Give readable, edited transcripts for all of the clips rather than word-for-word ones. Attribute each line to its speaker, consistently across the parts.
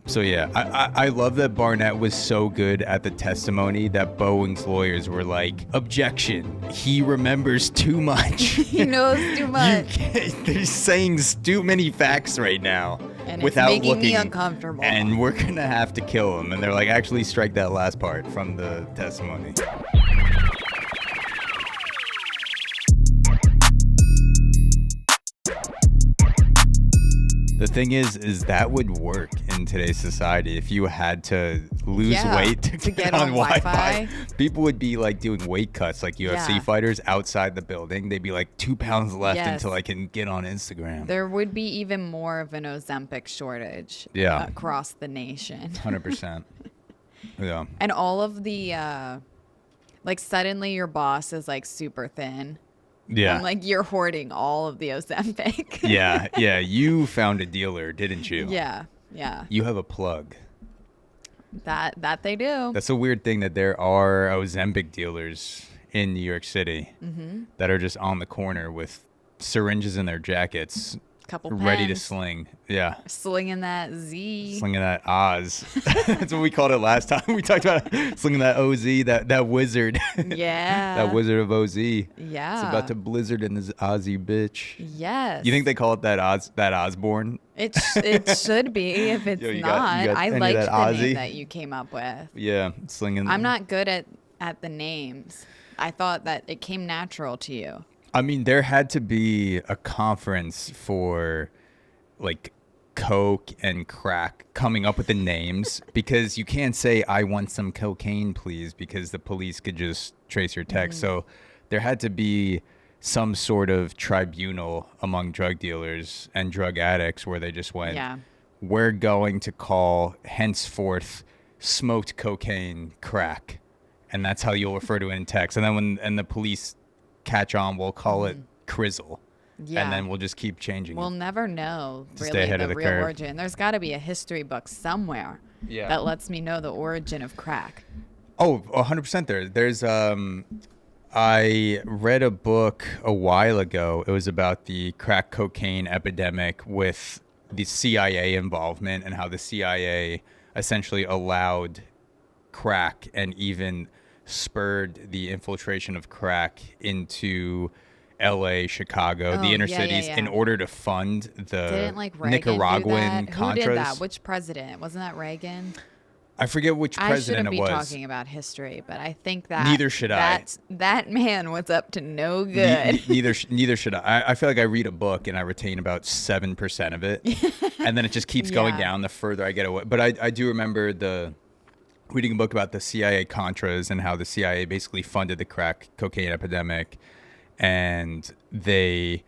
Speaker 1: So yeah, I love that Barnett was so good at the testimony that Boeing's lawyers were like, objection, he remembers too much.
Speaker 2: He knows too much.
Speaker 1: They're saying too many facts right now.
Speaker 2: And
Speaker 1: without
Speaker 2: it's making
Speaker 1: looking,
Speaker 2: me uncomfortable.
Speaker 1: And we're going to have to kill him. And they're like, actually strike that last part from the testimony. The thing is that would work in today's society. If you had to lose weight to get on Wi-Fi, people would be like doing weight cuts, like UFC fighters outside the building. They'd be like 2 pounds left until I can get on Instagram.
Speaker 2: There would be even more of an Ozempic shortage across the nation.
Speaker 1: 100%. Yeah.
Speaker 2: And all of the, like suddenly your boss is like super thin.
Speaker 1: Yeah.
Speaker 2: I'm like, you're hoarding all of the Ozempic.
Speaker 1: Yeah. You found a dealer, didn't you?
Speaker 2: Yeah.
Speaker 1: You have a plug.
Speaker 2: That they do.
Speaker 1: That's a weird thing that there are Ozempic dealers in New York City that are just on the corner with syringes in their jackets.
Speaker 2: Couple pens.
Speaker 1: Ready to sling. Yeah.
Speaker 2: Slinging that Z.
Speaker 1: Slinging that Oz. That's what we called it last time. We talked about slinging that OZ, that wizard.
Speaker 2: Yeah.
Speaker 1: That wizard of OZ.
Speaker 2: Yeah.
Speaker 1: It's about to blizzard in this Ozzy bitch.
Speaker 2: Yes.
Speaker 1: You think they call it that Osborne?
Speaker 2: It should be. If it's not, I liked the name that you came up with.
Speaker 1: Yeah. Slinging.
Speaker 2: I'm not good at the names. I thought that it came natural to you.
Speaker 1: I mean, there had to be a conference for like coke and crack coming up with the names because you can't say, I want some cocaine, please, because the police could just trace your text. So there had to be some sort of tribunal among drug dealers and drug addicts where they just went, we're going to call henceforth smoked cocaine crack. And that's how you'll refer to it in text. And then when the police catch on, we'll call it Crizzle. Yeah. And then we'll just keep changing
Speaker 2: We'll never know
Speaker 1: to stay ahead
Speaker 2: the
Speaker 1: of the
Speaker 2: real
Speaker 1: curve.
Speaker 2: origin. There's got to be a history book somewhere that lets me know the origin of crack.
Speaker 1: Oh, 100% there's I read a book a while ago. It was about the crack cocaine epidemic with the CIA involvement and how the CIA essentially allowed crack and even spurred the infiltration of crack into LA, Chicago, the inner cities in order to fund the Nicaraguan Contras.
Speaker 2: Who did that? Which president? Wasn't that Reagan?
Speaker 1: I forget which president it was.
Speaker 2: I shouldn't be talking about history, but I think that
Speaker 1: neither should I.
Speaker 2: That man was up to no good.
Speaker 1: Neither should I. I feel like I read a book and I retain about 7% of it, and then it just keeps going down the further I get away. But I do remember reading a book about the CIA Contras and how the CIA basically funded the crack cocaine epidemic, and they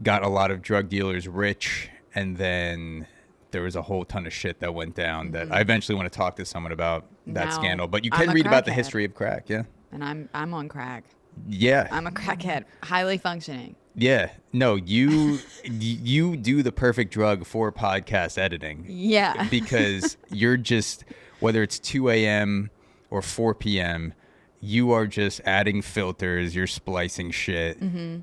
Speaker 1: got a lot of drug dealers rich, and then there was a whole ton of shit that went down that I eventually want to talk to someone about that scandal. But you can read about the history of crack,
Speaker 2: And I'm on crack.
Speaker 1: Yeah.
Speaker 2: I'm a crackhead, highly functioning.
Speaker 1: Yeah. No, you do the perfect drug for podcast editing.
Speaker 2: Yeah.
Speaker 1: Because you're just, whether it's 2 a.m. or 4 p.m., you are just adding filters, you're splicing shit.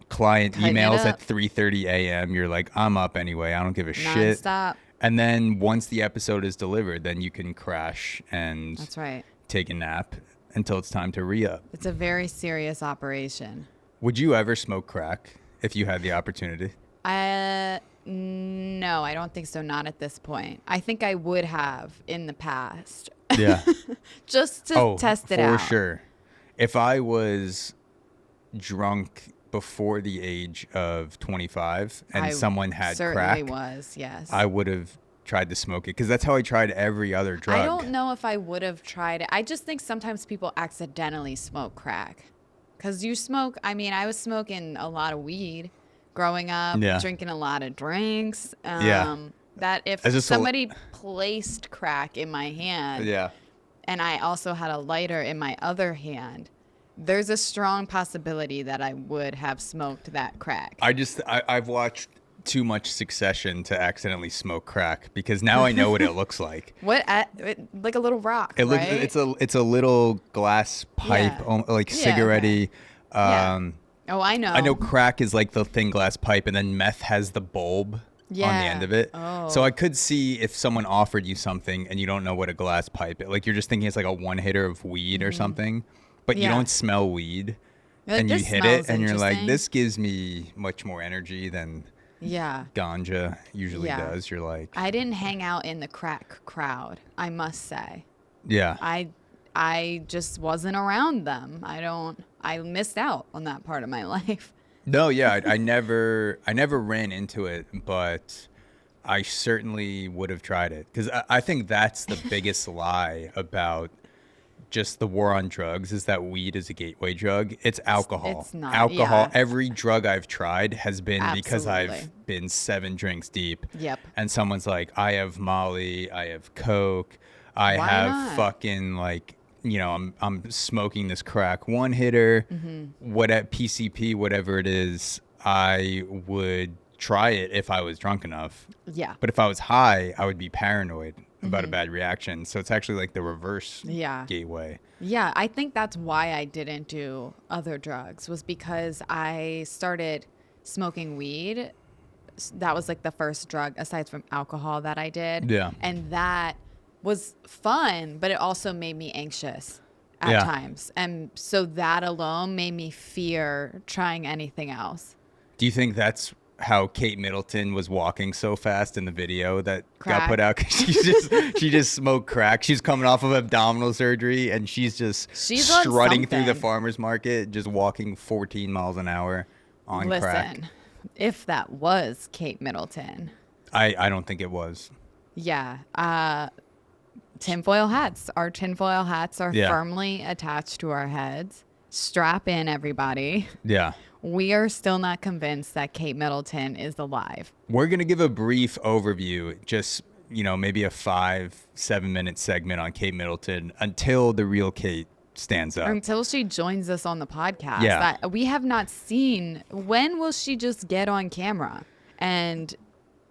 Speaker 1: Client emails at 3:30 a.m., you're like, I'm up anyway, I don't give a shit.
Speaker 2: Stop.
Speaker 1: And then once the episode is delivered, then you can crash and take a nap until it's time to re-up.
Speaker 2: It's a very serious operation.
Speaker 1: Would you ever smoke crack if you had the opportunity?
Speaker 2: No, I don't think so. Not at this point. I think I would have in the past.
Speaker 1: Yeah.
Speaker 2: Just to test it out.
Speaker 1: For sure. If I was drunk before the age of 25 and someone had crack,
Speaker 2: yes.
Speaker 1: I would have tried to smoke it because that's how I tried every other drug.
Speaker 2: I don't know if I would have tried it. I just think sometimes people accidentally smoke crack because you smoke. I mean, I was smoking a lot of weed growing up, drinking a lot of drinks. That if somebody placed crack in my hand and I also had a lighter in my other hand, there's a strong possibility that I would have smoked that crack.
Speaker 1: I've watched too much Succession to accidentally smoke crack because now I know what it looks like.
Speaker 2: Like a little rock, right?
Speaker 1: It's a little glass pipe, like cigarette-y.
Speaker 2: Oh, I know.
Speaker 1: I know crack is like the thin glass pipe, and then meth has the bulb. on the end of it. So I could see if someone offered you something and you don't know what a glass pipe is. Like you're just thinking it's like a one hitter of weed or something, but you don't smell weed.
Speaker 2: Like,
Speaker 1: and you hit it and you're like, this gives me much more energy than ganja usually does. You're like,
Speaker 2: I didn't hang out in the crack crowd, I must say.
Speaker 1: Yeah.
Speaker 2: I just wasn't around them. I missed out on that part of my life.
Speaker 1: No, yeah, I never ran into it, but I certainly would have tried it, because I think that's the biggest lie about just the war on drugs, is that weed is a gateway drug. It's alcohol.
Speaker 2: It's not.
Speaker 1: Alcohol.
Speaker 2: Yeah.
Speaker 1: Every drug I've tried has been because I've been 7 drinks deep.
Speaker 2: Yep.
Speaker 1: And someone's like, I have Molly, I have Coke, I have fucking like, you know, I'm smoking this crack one hitter. What at PCP, whatever it is, I would try it if I was drunk enough.
Speaker 2: Yeah.
Speaker 1: But if I was high, I would be paranoid about a bad reaction. So it's actually like the reverse gateway.
Speaker 2: Yeah, I think that's why I didn't do other drugs, was because I started smoking weed. That was like the first drug aside from alcohol that I did.
Speaker 1: Yeah.
Speaker 2: And that was fun, but it also made me anxious at times. And so that alone made me fear trying anything else.
Speaker 1: Do you think that's how Kate Middleton was walking so fast in the video that got put out? Cause she just smoked crack. She's coming off of abdominal surgery and she's strutting through the farmer's market, just walking 14 miles an hour on crack.
Speaker 2: Listen, if that was Kate Middleton.
Speaker 1: I don't think it was.
Speaker 2: Yeah. Tinfoil hats. Our tinfoil hats are firmly attached to our heads. Strap in, everybody.
Speaker 1: Yeah.
Speaker 2: We are still not convinced that Kate Middleton is alive.
Speaker 1: We're going to give a brief overview, just, you know, maybe a 5-7 minute segment on Kate Middleton until the real Kate stands up.
Speaker 2: Until she joins us on the podcast.
Speaker 1: Yeah.
Speaker 2: That we have not seen. When will she just get on camera and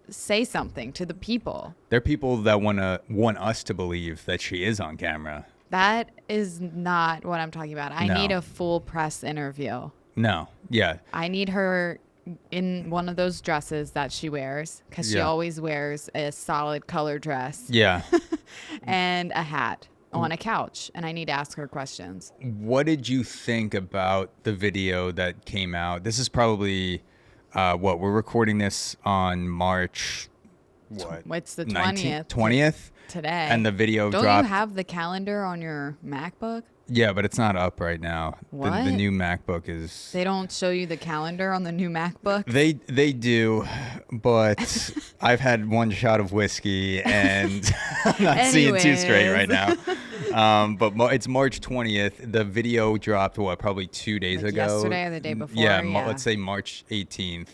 Speaker 2: say something to the people?
Speaker 1: There are people that want us to believe that she is on camera.
Speaker 2: That is not what I'm talking about. I need a full press interview.
Speaker 1: No. Yeah.
Speaker 2: I need her in one of those dresses that she wears, because she always wears a solid color dress.
Speaker 1: Yeah.
Speaker 2: And a hat on a couch. And I need to ask her questions.
Speaker 1: What did you think about the video that came out? This is probably, we're recording this on March,
Speaker 2: It's the 20th.
Speaker 1: 20th?
Speaker 2: Today.
Speaker 1: And the video dropped.
Speaker 2: Don't you have the calendar on your MacBook?
Speaker 1: Yeah, but it's not up right now.
Speaker 2: What?
Speaker 1: The new MacBook is...
Speaker 2: They don't show you the calendar on the new MacBook?
Speaker 1: They do, but I've had one shot of whiskey and I'm not seeing too straight right now. But it's March 20th. The video dropped, probably 2 days ago?
Speaker 2: Yesterday or the day before?
Speaker 1: Yeah, let's say March 18th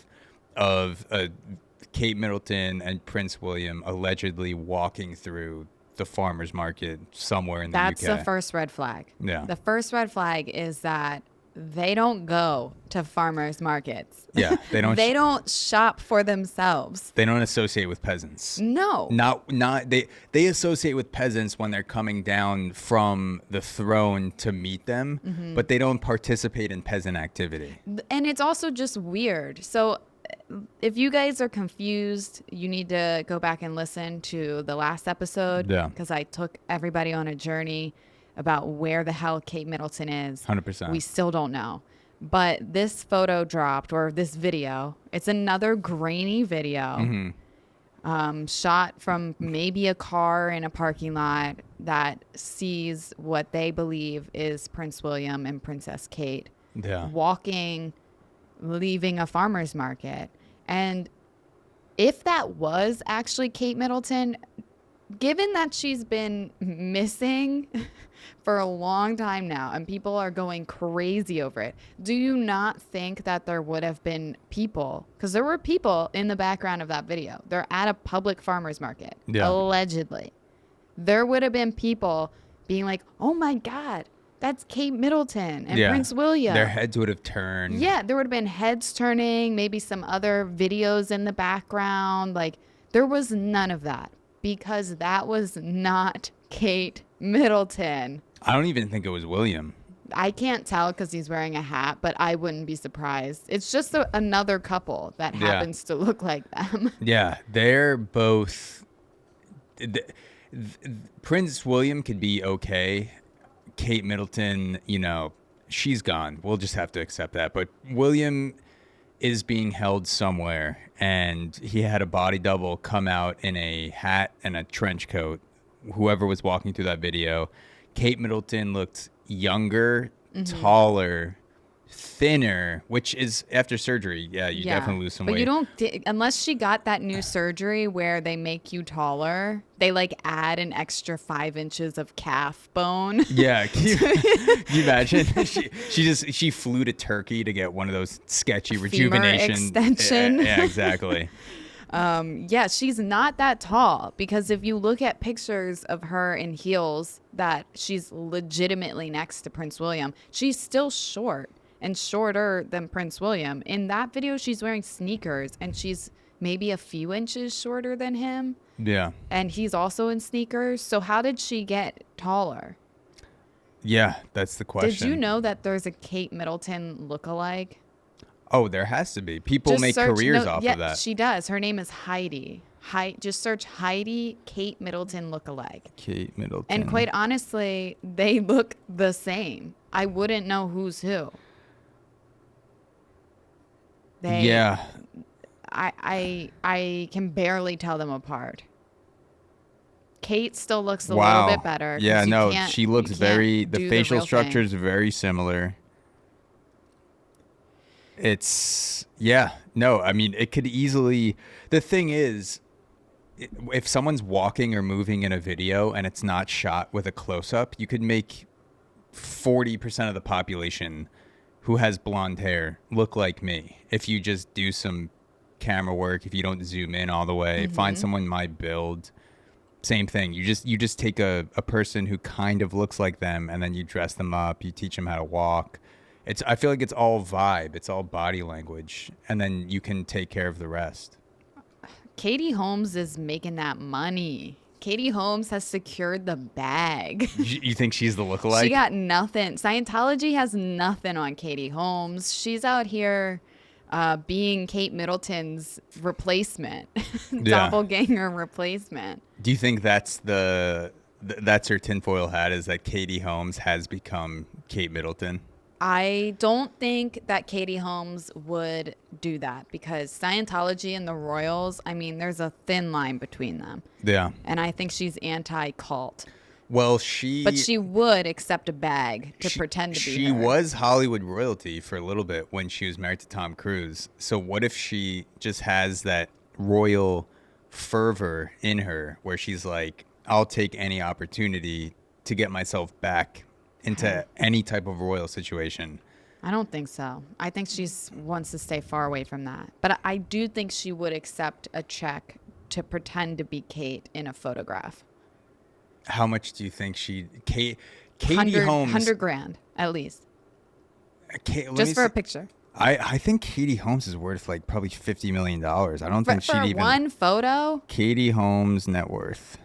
Speaker 1: of Kate Middleton and Prince William allegedly walking through the farmer's market somewhere in the UK.
Speaker 2: That's the first red flag.
Speaker 1: Yeah.
Speaker 2: The first red flag is that they don't go to farmers markets.
Speaker 1: Yeah, they don't.
Speaker 2: They don't shop for themselves.
Speaker 1: They don't associate with peasants.
Speaker 2: No.
Speaker 1: Not they associate with peasants when they're coming down from the throne to meet them, but they don't participate in peasant activity.
Speaker 2: And it's also just weird. So if you guys are confused, you need to go back and listen to the last episode.
Speaker 1: Yeah.
Speaker 2: Because I took everybody on a journey about where the hell Kate Middleton is.
Speaker 1: 100%.
Speaker 2: We still don't know. But this photo dropped, or this video, it's another grainy video shot from maybe a car in a parking lot that sees what they believe is Prince William and Princess Kate walking, leaving a farmer's market. And if that was actually Kate Middleton, given that she's been missing for a long time now and people are going crazy over it, do you not think that there would have been people? Because there were people in the background of that video. They're at a public farmer's market, allegedly. There would have been people being like, oh my God, that's Kate Middleton and Prince William.
Speaker 1: Their heads would have turned.
Speaker 2: Yeah, there would have been heads turning, maybe some other videos in the background. Like, there was none of that because that was not Kate Middleton.
Speaker 1: I don't even think it was William.
Speaker 2: I can't tell because he's wearing a hat, but I wouldn't be surprised. It's just another couple that happens to look like them.
Speaker 1: Yeah, they're both. Prince William could be okay. Kate Middleton, she's gone. We'll just have to accept that. But William is being held somewhere, and he had a body double come out in a hat and a trench coat. Whoever was walking through that video, Kate Middleton looked younger, taller, thinner, which is after surgery. Yeah, you definitely lose some weight.
Speaker 2: But you don't, unless she got that new surgery where they make you taller, they like add an extra 5 inches of calf bone.
Speaker 1: Yeah, can you imagine? She flew to Turkey to get one of those sketchy rejuvenation
Speaker 2: extension.
Speaker 1: Yeah, exactly.
Speaker 2: Yeah, she's not that tall, because if you look at pictures of her in heels that she's legitimately next to Prince William, she's still short and shorter than Prince William. In that video, she's wearing sneakers and she's maybe a few inches shorter than him.
Speaker 1: Yeah.
Speaker 2: And he's also in sneakers. So how did she get taller?
Speaker 1: Yeah, that's the question.
Speaker 2: Did you know that there's a Kate Middleton lookalike?
Speaker 1: Oh, there has to be. People make careers off of that.
Speaker 2: She does. Her name is Heidi. Just search Heidi Kate Middleton lookalike.
Speaker 1: Kate Middleton.
Speaker 2: And quite honestly, they look the same. I wouldn't know who's who.
Speaker 1: Yeah.
Speaker 2: I can barely tell them apart. Kate still looks a little bit better.
Speaker 1: Yeah, no, she looks the facial structure is very similar. I mean, it could easily, the thing is, if someone's walking or moving in a video and it's not shot with a close-up, you could make 40% of the population who has blonde hair look like me. If you just do some camera work, if you don't zoom in all the way, find someone my build, same thing. You just take a person who kind of looks like them, and then you dress them up, you teach them how to walk. I feel like it's all vibe, it's all body language, and then you can take care of the rest.
Speaker 2: Katie Holmes is making that money. Katie Holmes has secured the bag.
Speaker 1: You think she's the lookalike?
Speaker 2: She got nothing. Scientology has nothing on Katie Holmes. She's out here being Kate Middleton's replacement, doppelganger replacement.
Speaker 1: Do you think that's that's her tinfoil hat, is that Katie Holmes has become Kate Middleton?
Speaker 2: I don't think that Katie Holmes would do that, because Scientology and the Royals, I mean, there's a thin line between them.
Speaker 1: Yeah.
Speaker 2: And I think she's anti-cult.
Speaker 1: Well,
Speaker 2: But she would accept a bag to pretend to be
Speaker 1: She
Speaker 2: her.
Speaker 1: was Hollywood royalty for a little bit when she was married to Tom Cruise. So what if she just has that royal fervor in her where she's like, I'll take any opportunity to get myself back into any type of royal situation?
Speaker 2: I don't think so. I think she wants to stay far away from that. But I do think she would accept a check to pretend to be Kate in a photograph.
Speaker 1: How much do you think Katie
Speaker 2: 100,
Speaker 1: Holmes?
Speaker 2: $100,000 at least. Just for a picture.
Speaker 1: I think Katie Holmes is worth like probably $50 million. I don't think she'd even.
Speaker 2: One photo?
Speaker 1: Katie Holmes net worth.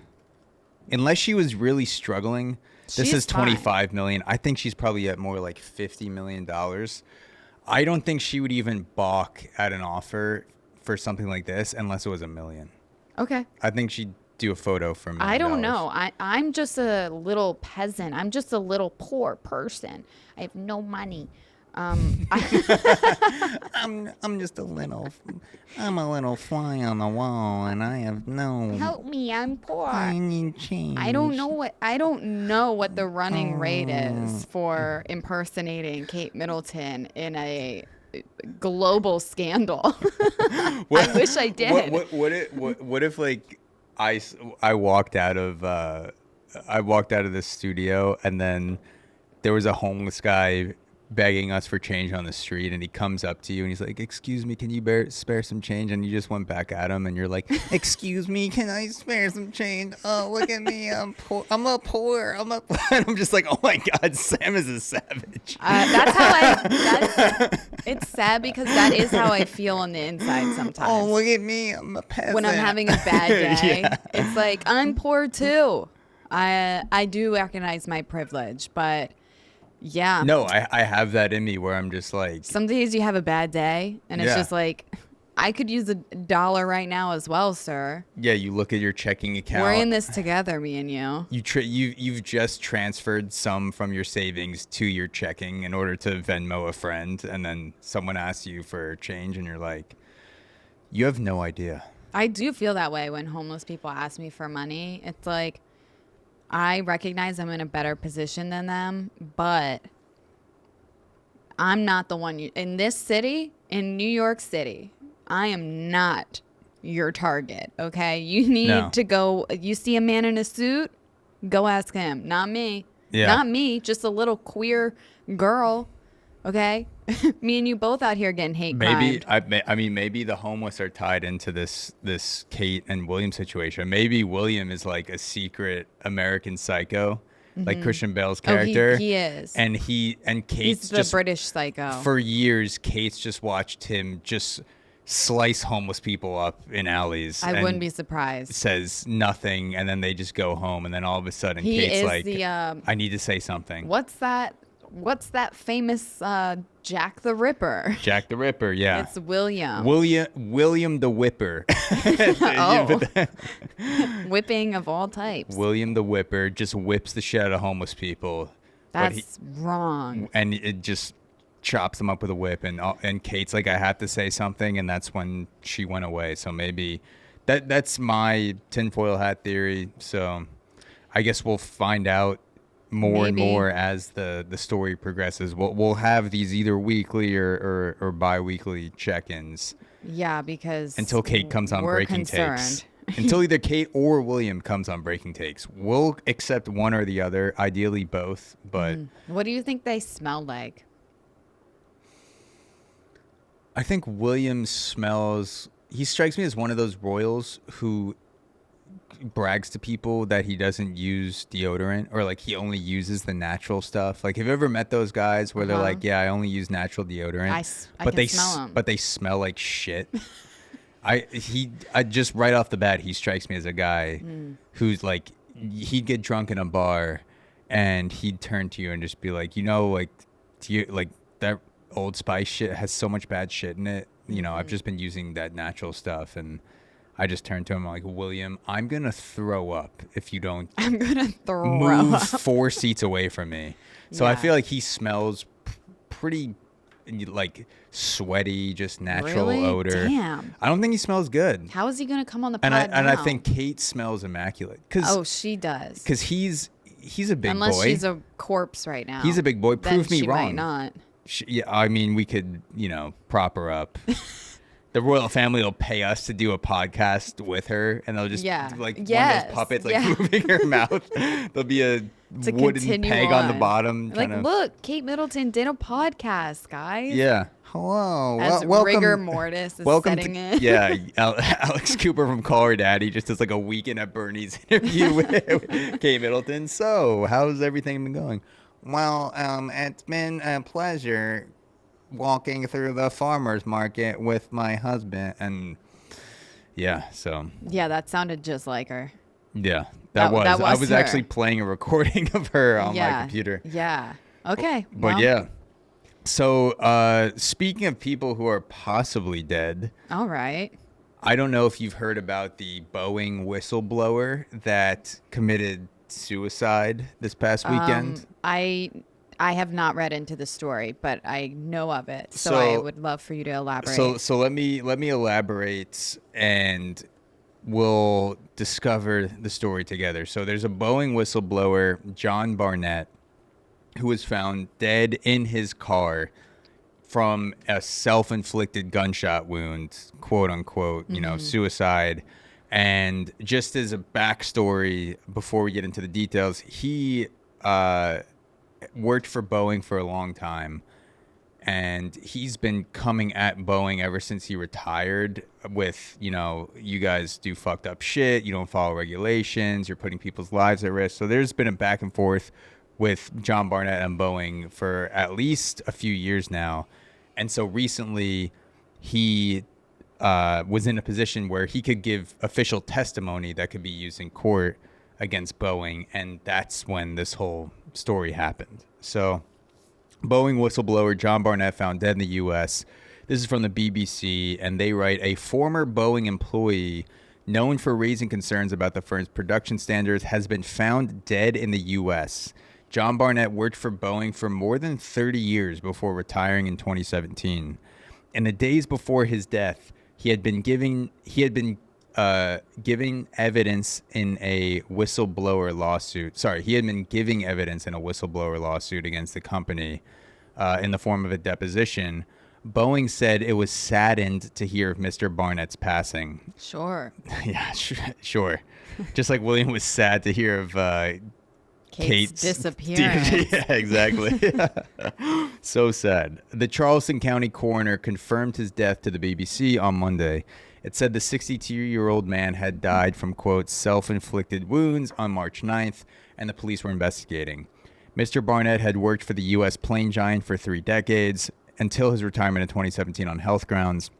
Speaker 1: Unless she was really struggling. This is $25 million. I think she's probably at more like $50 million. I don't think she would even balk at an offer for something like this unless it was $1 million.
Speaker 2: Okay.
Speaker 1: I think she'd do a photo for $1 million.
Speaker 2: I don't know. I'm just a little peasant. I'm just a little poor person. I have no money. I'm
Speaker 1: just a little fly on the wall, and I have no.
Speaker 2: Help me! I'm poor.
Speaker 1: I need change.
Speaker 2: I don't know what the running rate is for impersonating Kate Middleton in a global scandal. I wish I did.
Speaker 1: What if like I walked out of this studio, and then there was a homeless guy begging us for change on the street, and he comes up to you and he's like, excuse me, can you spare some change? And you just went back at him and you're like, excuse me, can I spare some change? Oh, look at me, I'm poor. And I'm just like, oh my God, Sam is a savage.
Speaker 2: It's sad because that is how I feel on the inside sometimes.
Speaker 1: Oh, look at me, I'm a peasant.
Speaker 2: When I'm having a bad day,
Speaker 1: Yeah.
Speaker 2: It's like, I'm poor too. I do recognize my privilege, but Yeah.
Speaker 1: No, I have that in me where I'm just like,
Speaker 2: some days you have a bad day and it's just like, I could use $1 right now as well, sir.
Speaker 1: Yeah, you look at your checking account.
Speaker 2: We're in this together, me and you.
Speaker 1: You've just transferred some from your savings to your checking in order to Venmo a friend, and then someone asks you for change, and you're like, you have no idea.
Speaker 2: I do feel that way when homeless people ask me for money. It's like, I recognize I'm in a better position than them, but I'm not the one in this city, in New York City. I am not your target, okay? You need to go. You see a man in a suit, go ask him. Not me. Yeah. Not me, just a little queer girl, okay? Me and you both out here getting hate crimed.
Speaker 1: I mean, maybe the homeless are tied into this Kate and William situation. Maybe William is like a secret American psycho, like Christian Bale's character.
Speaker 2: Oh, he is.
Speaker 1: And Kate's
Speaker 2: He's the British psycho.
Speaker 1: For years, Kate's just watched him just slice homeless people up in alleys.
Speaker 2: I wouldn't be surprised.
Speaker 1: Says nothing, and then they just go home, and then all of a sudden Kate's like, I need to say something.
Speaker 2: What's that famous Jack the Ripper?
Speaker 1: Jack the Ripper, yeah.
Speaker 2: It's William.
Speaker 1: William the Whipper.
Speaker 2: Oh. Whipping of all types.
Speaker 1: William the Whipper just whips the shit out of homeless people.
Speaker 2: That's wrong.
Speaker 1: And it just chops them up with a whip, and Kate's like, I have to say something, and that's when she went away. So maybe that's my tinfoil hat theory. So I guess we'll find out more and more as the story progresses. We'll have these either weekly or bi-weekly check-ins.
Speaker 2: Yeah, because
Speaker 1: until Kate comes on Breaking Takes. Until either Kate or William comes on Breaking Takes. We'll accept one or the other, ideally both, but
Speaker 2: what do you think they smell like?
Speaker 1: I think William he strikes me as one of those royals who brags to people that he doesn't use deodorant, or like he only uses the natural stuff. Like, have you ever met those guys where they're like, yeah, I only use natural deodorant,
Speaker 2: but they smell them.
Speaker 1: But they smell like shit. I just right off the bat, he strikes me as a guy who's like, he'd get drunk in a bar and he'd turn to you and just be like, like, that Old Spice shit has so much bad shit in it. I've just been using that natural stuff. And I just turned to him like, William, I'm going to throw up if you don't move 4 seats away from me. So I feel like he smells pretty like sweaty, just natural odor.
Speaker 2: Damn.
Speaker 1: I don't think he smells good.
Speaker 2: How is he going to come on the pod
Speaker 1: and I think Kate smells immaculate.
Speaker 2: She does.
Speaker 1: Because he's a big boy.
Speaker 2: Unless she's a corpse right now.
Speaker 1: He's a big boy. Prove me wrong.
Speaker 2: Might not.
Speaker 1: I mean, we could, prop her up. The royal family will pay us to do a podcast with her, and they'll just one of those puppets moving her mouth. There'll be a wooden peg on the bottom.
Speaker 2: Like, look, Kate Middleton did a podcast, guys.
Speaker 1: Yeah. Hello.
Speaker 2: As rigor mortis is setting in.
Speaker 1: Yeah, Alex Cooper from Call Her Daddy just does like a Weekend at Bernie's interview with Kate Middleton. So, how's everything been going? Well, it's been a pleasure walking through the farmer's market with my husband. And yeah,
Speaker 2: that sounded just like her.
Speaker 1: Yeah, that was I was
Speaker 2: her.
Speaker 1: actually playing a recording of her on my computer.
Speaker 2: Yeah. Okay.
Speaker 1: But yeah. So speaking of people who are possibly dead.
Speaker 2: All right.
Speaker 1: I don't know if you've heard about the Boeing whistleblower that committed suicide this past weekend.
Speaker 2: I have not read into the story, but I know of it, so I would love for you to elaborate.
Speaker 1: So let me elaborate, and we'll discover the story together. So there's a Boeing whistleblower, John Barnett, who was found dead in his car from a self-inflicted gunshot wound, quote unquote, suicide. And just as a backstory, before we get into the details, he worked for Boeing for a long time, and he's been coming at Boeing ever since he retired with, you guys do fucked up shit, you don't follow regulations, you're putting people's lives at risk. So there's been a back and forth with John Barnett and Boeing for at least a few years now. And so recently he was in a position where he could give official testimony that could be used in court against Boeing, and that's when this whole story happened. So Boeing whistleblower John Barnett found dead in the U.S. This is from the BBC, and they write, a former Boeing employee known for raising concerns about the firm's production standards has been found dead in the U.S. John Barnett worked for Boeing for more than 30 years before retiring in 2017. In the days before his death, he had been giving evidence in a whistleblower lawsuit. He had been giving evidence in a whistleblower lawsuit against the company in the form of a deposition. Boeing said it was saddened to hear of Mr. Barnett's passing.
Speaker 2: Sure.
Speaker 1: Yeah, sure. Just like William was sad to hear of Kate's
Speaker 2: disappearance.
Speaker 1: Yeah, exactly. So sad. The Charleston County coroner confirmed his death to the BBC on Monday. It said the 62-year-old man had died from, quote, self-inflicted wounds on March 9th, and the police were investigating. Mr. Barnett had worked for the U.S. plane giant for 3 decades, until his retirement in 2017 on health grounds.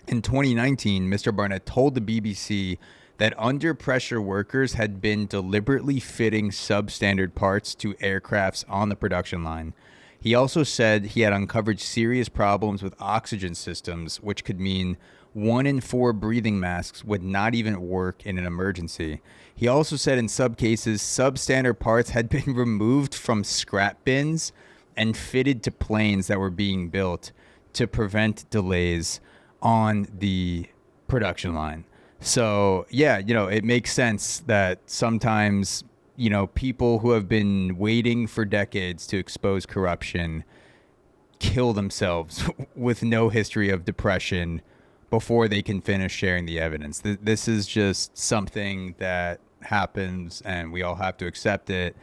Speaker 1: In 2019, Mr. Barnett told the BBC that under-pressure workers had been deliberately fitting substandard parts to aircrafts on the production line. He also said he had uncovered serious problems with oxygen systems, which could mean 1 in 4 breathing masks would not even work in an emergency. He also said in some cases, substandard parts had been removed from scrap bins and fitted to planes that were being built to prevent delays on the production line. So, yeah, it makes sense that sometimes, people who have been waiting for decades to expose corruption kill themselves with no history of depression before they can finish sharing the evidence. This is just something that happens, and we all have to accept it,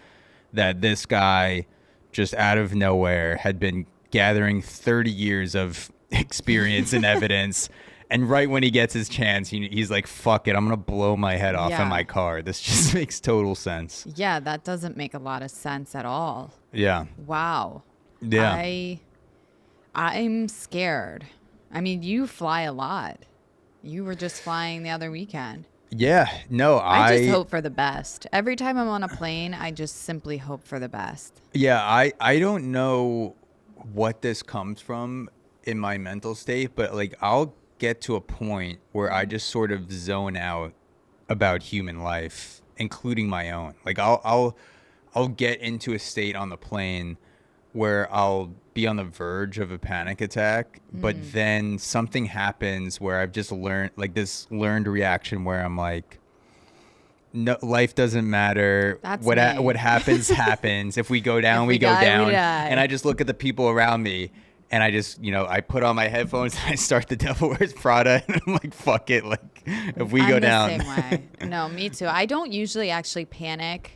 Speaker 1: that this guy just out of nowhere had been gathering 30 years of experience and evidence. And right when he gets his chance, he's like, fuck it, I'm going to blow my head off in my car. This just makes total sense.
Speaker 2: Yeah, that doesn't make a lot of sense at all.
Speaker 1: Yeah.
Speaker 2: Wow.
Speaker 1: Yeah.
Speaker 2: I'm scared. I mean, you fly a lot. You were just flying the other weekend.
Speaker 1: Yeah, no,
Speaker 2: I just hope for the best. Every time I'm on a plane, I just simply hope for the best.
Speaker 1: Yeah, I don't know what this comes from in my mental state, but like I'll get to a point where I just sort of zone out about human life, including my own. Like I'll get into a state on the plane where I'll be on the verge of a panic attack, but then something happens where I've just learned, like this learned reaction where I'm like, no, life doesn't matter.
Speaker 2: That's
Speaker 1: what
Speaker 2: me.
Speaker 1: What happens happens. If we go down, we go down. And I just look at the people around me, and I just, I put on my headphones and I start the Devil Wears Prada, and I'm like, fuck it. Like, if we go down.
Speaker 2: I'm the same way. No, me too. I don't usually actually panic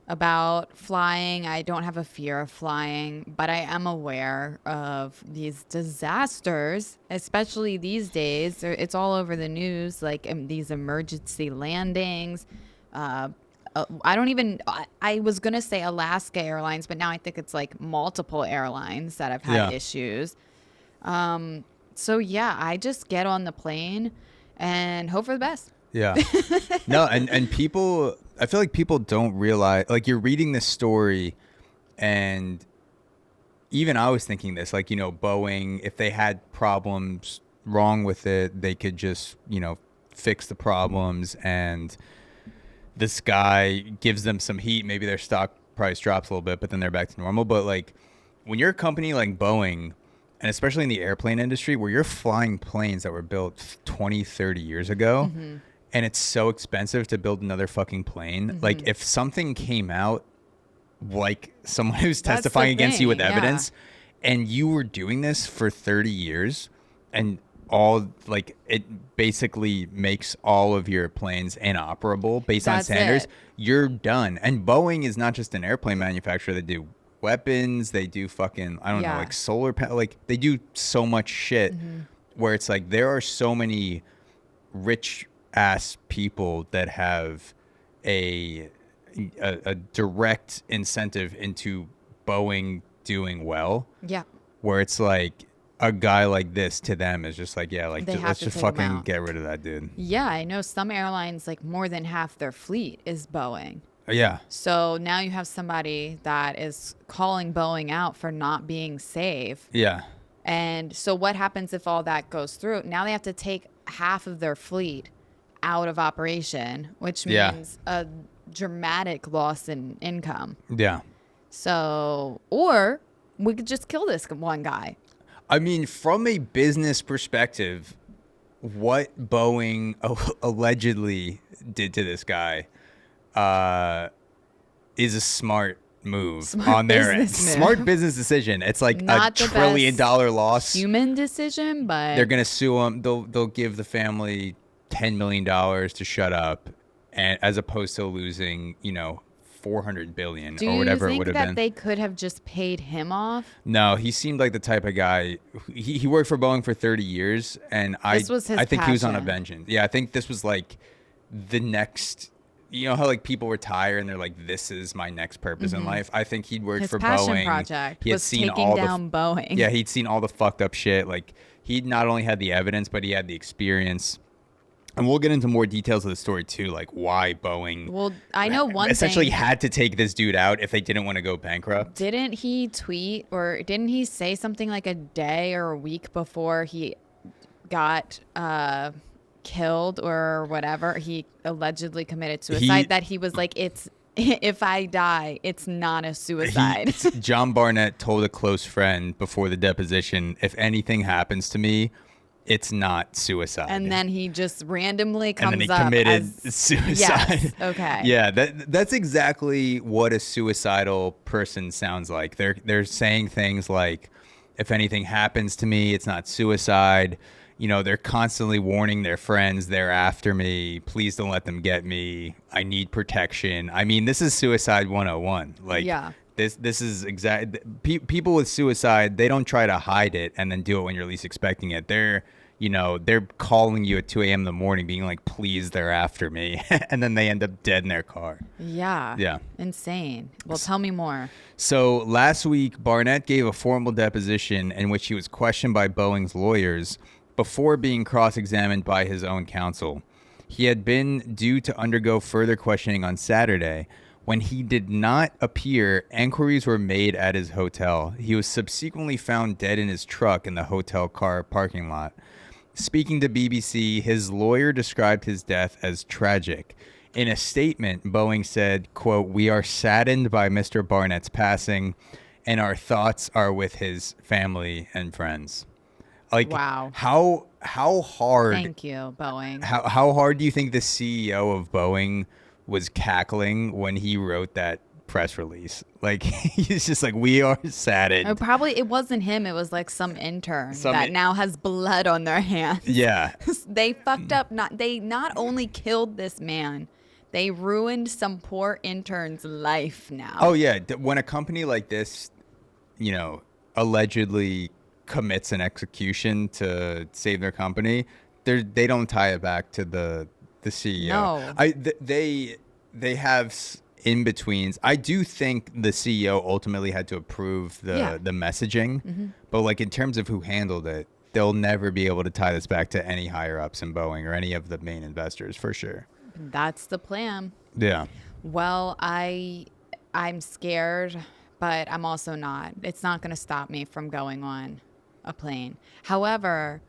Speaker 2: about flying. I don't have a fear of flying, but I am aware of these disasters, especially these days. It's all over the news, like these emergency landings. I was going to say Alaska Airlines, but now I think it's like multiple airlines that have had issues. So yeah, I just get on the plane and hope for the best.
Speaker 1: Yeah. No, and people, I feel like people don't realize, like you're reading this story, and even I was thinking this, like, Boeing, if they had problems wrong with it, they could just, fix the problems, and this guy gives them some heat. Maybe their stock price drops a little bit, but then they're back to normal. But like when you're a company like Boeing, and especially in the airplane industry where you're flying planes that were built 20, 30 years ago, and it's so expensive to build another fucking plane. Like if something came out, like someone who's testifying against you with evidence, and you were doing this for 30 years, and all, like, it basically makes all of your planes inoperable based on standards, you're done. And Boeing is not just an airplane manufacturer. They do weapons, they do fucking, I don't know, like solar panel, like they do so much shit where it's like there are so many rich ass people that have a direct incentive into Boeing doing well. Yeah. Where it's like a guy like this to them is just like, yeah, like let's just fucking get rid of that dude.
Speaker 2: Yeah, I know some airlines, like more than half their fleet is Boeing.
Speaker 1: Yeah.
Speaker 2: So now you have somebody that is calling Boeing out for not being safe.
Speaker 1: Yeah.
Speaker 2: And so what happens if all that goes through? Now they have to take half of their fleet out of operation, which means a dramatic loss in income.
Speaker 1: Yeah.
Speaker 2: So, or we could just kill this one guy.
Speaker 1: I mean, from a business perspective, what Boeing allegedly did to this guy is a smart move on their end. Smart business decision. It's like not $1 trillion loss.
Speaker 2: Human decision, but
Speaker 1: they're gonna sue him. They'll give the family $10 million to shut up, and as opposed to losing, $400 billion or whatever it would have been.
Speaker 2: Do you think that they could have just paid him off?
Speaker 1: No, he seemed like the type of guy. He worked for Boeing for 30 years, and I think he was on a vengeance. Yeah, I think this was like the next. You know how like people retire and they're like, "This is my next purpose in life." I think he'd worked for Boeing. His passion
Speaker 2: project was taking down Boeing.
Speaker 1: Yeah, he'd seen all the fucked up shit. Like he not only had the evidence, but he had the experience. And we'll get into more details of the story too, like why Boeing.
Speaker 2: Well, I know one
Speaker 1: essentially
Speaker 2: thing,
Speaker 1: had to take this dude out if they didn't want to go bankrupt.
Speaker 2: Didn't he tweet or didn't he say something like a day or a week before he got killed or whatever? He allegedly committed suicide. That he was like, "It's if I die, it's not a suicide."
Speaker 1: John Barnett told a close friend before the deposition, "If anything happens to me, it's not suicide."
Speaker 2: And then he just randomly comes up
Speaker 1: and then he committed suicide.
Speaker 2: Yes. Okay.
Speaker 1: Yeah, that's exactly what a suicidal person sounds like. They're saying things like, "If anything happens to me, it's not suicide." They're constantly warning their friends, "They're after me. Please don't let them get me. I need protection." I mean, this is suicide 101. Like, this is people with suicide, they don't try to hide it and then do it when you're least expecting it. They're calling you at 2 a.m. in the morning being like, "Please, they're after me." And then they end up dead in their car.
Speaker 2: Yeah.
Speaker 1: Yeah.
Speaker 2: Insane. Well, tell me more.
Speaker 1: So last week, Barnett gave a formal deposition in which he was questioned by Boeing's lawyers before being cross-examined by his own counsel. He had been due to undergo further questioning on Saturday. When he did not appear, inquiries were made at his hotel. He was subsequently found dead in his truck in the hotel car parking lot. Speaking to BBC, his lawyer described his death as tragic. In a statement, Boeing said, quote, "We are saddened by Mr. Barnett's passing, and our thoughts are with his family and friends." Like,
Speaker 2: wow.
Speaker 1: How hard?
Speaker 2: Thank you, Boeing.
Speaker 1: How hard do you think the CEO of Boeing was cackling when he wrote that press release? Like, he's just like, "We are saddened."
Speaker 2: It wasn't him. It was like some intern that now has blood on their hands.
Speaker 1: Yeah.
Speaker 2: They fucked up. They not only killed this man, they ruined some poor intern's life now.
Speaker 1: Oh yeah. When a company like this, allegedly commits an execution to save their company, they don't tie it back to the CEO.
Speaker 2: No.
Speaker 1: They have in-betweens. I do think the CEO ultimately had to approve the messaging, but like in terms of who handled it, they'll never be able to tie this back to any higher ups in Boeing or any of the main investors for sure.
Speaker 2: That's the plan.
Speaker 1: Yeah.
Speaker 2: Well, I'm scared, but I'm also not. It's not going to stop me from going on a plane. However,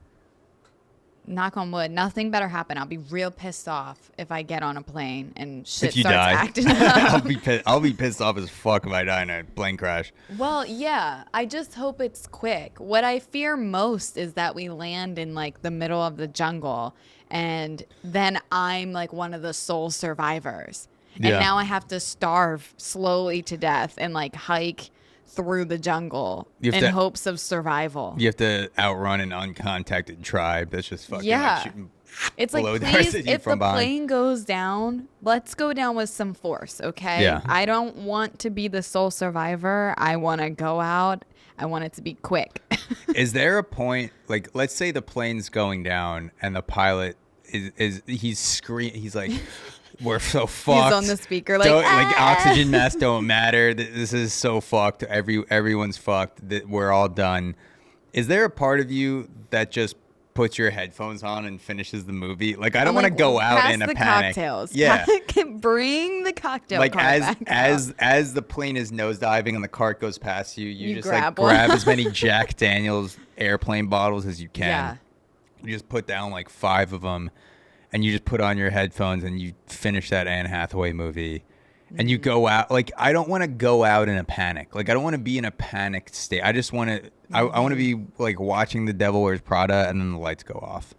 Speaker 2: knock on wood, nothing better happen. I'll be real pissed off if I get on a plane and shit starts acting up.
Speaker 1: I'll be pissed off as fuck if I die in a plane crash.
Speaker 2: Well, yeah, I just hope it's quick. What I fear most is that we land in like the middle of the jungle and then I'm like one of the sole survivors. And now I have to starve slowly to death and like hike through the jungle in hopes of survival.
Speaker 1: You have to outrun an uncontacted tribe that's just fucking like shooting.
Speaker 2: It's like, please, if the plane goes down, let's go down with some force, okay?
Speaker 1: Yeah.
Speaker 2: I don't want to be the sole survivor. I want to go out. I want it to be quick.
Speaker 1: Is there a point, like, let's say the plane's going down and the pilot he's screaming, he's like, "We're so fucked."
Speaker 2: He's on the speaker like
Speaker 1: oxygen masks don't matter. This is so fucked. Everyone's fucked. We're all done. Is there a part of you that just puts your headphones on and finishes the movie. Like, I don't want to go out in a panic.
Speaker 2: Cocktails.
Speaker 1: Yeah.
Speaker 2: Bring the cocktail
Speaker 1: like
Speaker 2: cart back
Speaker 1: as the plane is nosediving and the cart goes past you, you just
Speaker 2: grab
Speaker 1: like grab as many Jack Daniels airplane bottles as you can.
Speaker 2: Yeah.
Speaker 1: You just put down like 5 of them, and you just put on your headphones and you finish that Anne Hathaway movie. And you go out. Like, I don't want to go out in a panic. Like, I don't want to be in a panicked state. I just want to, I want to be like watching The Devil Wears Prada and then the lights go off.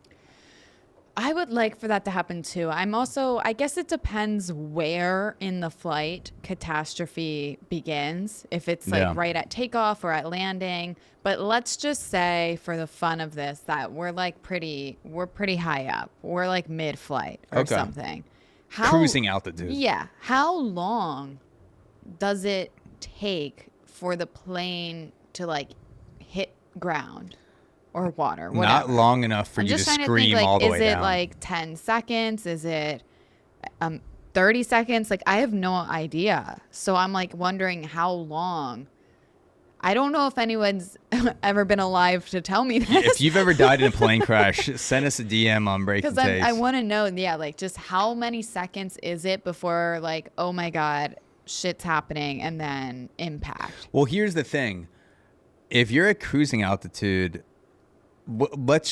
Speaker 2: I would like for that to happen too. I guess it depends where in the flight catastrophe begins. If it's like right at takeoff or at landing. But let's just say, for the fun of this, that we're pretty high up. We're like mid-flight or something.
Speaker 1: Cruising altitude.
Speaker 2: Yeah. How long does it take for the plane to like hit ground or water? Whatever.
Speaker 1: Not long enough for you to scream all the way down.
Speaker 2: Is it like 10 seconds? Is it 30 seconds? Like, I have no idea. So I'm like wondering how long. I don't know if anyone's ever been alive to tell me this.
Speaker 1: If you've ever died in a plane crash, send us a DM on Breaking Taste.
Speaker 2: Because I want to know, like just how many seconds is it before like, oh my God, shit's happening, and then impact.
Speaker 1: Well, here's the thing. If you're at cruising altitude,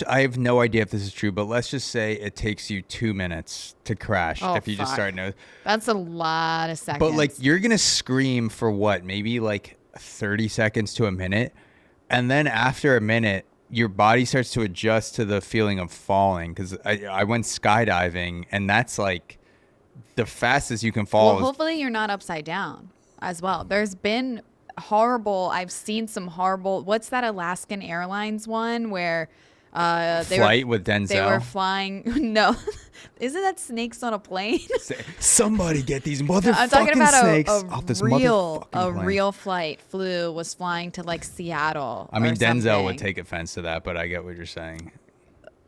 Speaker 1: I have no idea if this is true, but let's just say it takes you 2 minutes to crash if you just start noticing.
Speaker 2: That's a lot of seconds.
Speaker 1: But like, you're going to scream for what? Maybe like 30 seconds to a minute. And then after a minute, your body starts to adjust to the feeling of falling. Because I went skydiving, and that's like the fastest you can fall.
Speaker 2: Well, hopefully you're not upside down as well. There's been I've seen some horrible, what's that Alaskan Airlines one where
Speaker 1: Flight with Denzel?
Speaker 2: They were flying, no, isn't that snakes on a plane?
Speaker 1: Somebody get these motherfucking
Speaker 2: I'm talking about
Speaker 1: snakes off this motherfucking plane.
Speaker 2: real flight was flying to like Seattle.
Speaker 1: I mean, Denzel would take offense to that, but I get what you're saying.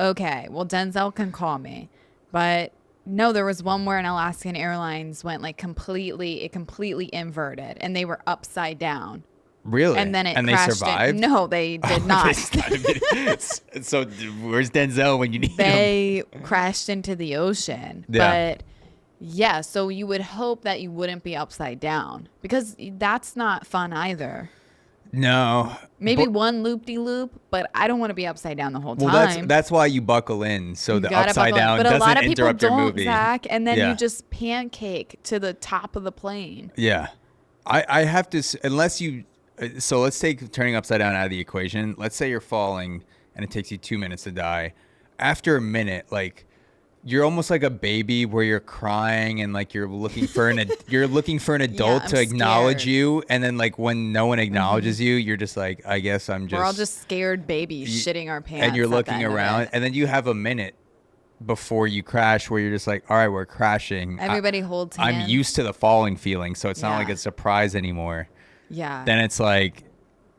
Speaker 2: Okay, well, Denzel can call me, but no, there was one where an Alaskan Airlines went like completely inverted, and they were upside down.
Speaker 1: Really?
Speaker 2: And then
Speaker 1: they
Speaker 2: crashed
Speaker 1: survived?
Speaker 2: No, they did not.
Speaker 1: So where's Denzel when you need him?
Speaker 2: They crashed into the ocean.
Speaker 1: Yeah.
Speaker 2: But yeah, so you would hope that you wouldn't be upside down, because that's not fun either.
Speaker 1: No.
Speaker 2: Maybe one loop-de-loop, but I don't want to be upside down the whole time.
Speaker 1: Well, that's why you buckle in, so the upside down doesn't interrupt your movie.
Speaker 2: Zach, and then you just pancake to the top of the plane.
Speaker 1: Yeah. I have to, unless you, so let's take turning upside down out of the equation. Let's say you're falling and it takes you 2 minutes to die. After a minute, like, you're almost like a baby where you're crying and like you're looking for an adult to acknowledge
Speaker 2: scared.
Speaker 1: you, and then like when no one acknowledges you, you're just like, I guess I'm just.
Speaker 2: We're all just scared babies shitting our pants.
Speaker 1: And you're looking around, and then you have a minute before you crash where you're just like, all right, we're crashing.
Speaker 2: Everybody holds hands.
Speaker 1: I'm used to the falling feeling, so it's not like a surprise anymore.
Speaker 2: Yeah.
Speaker 1: Then it's like,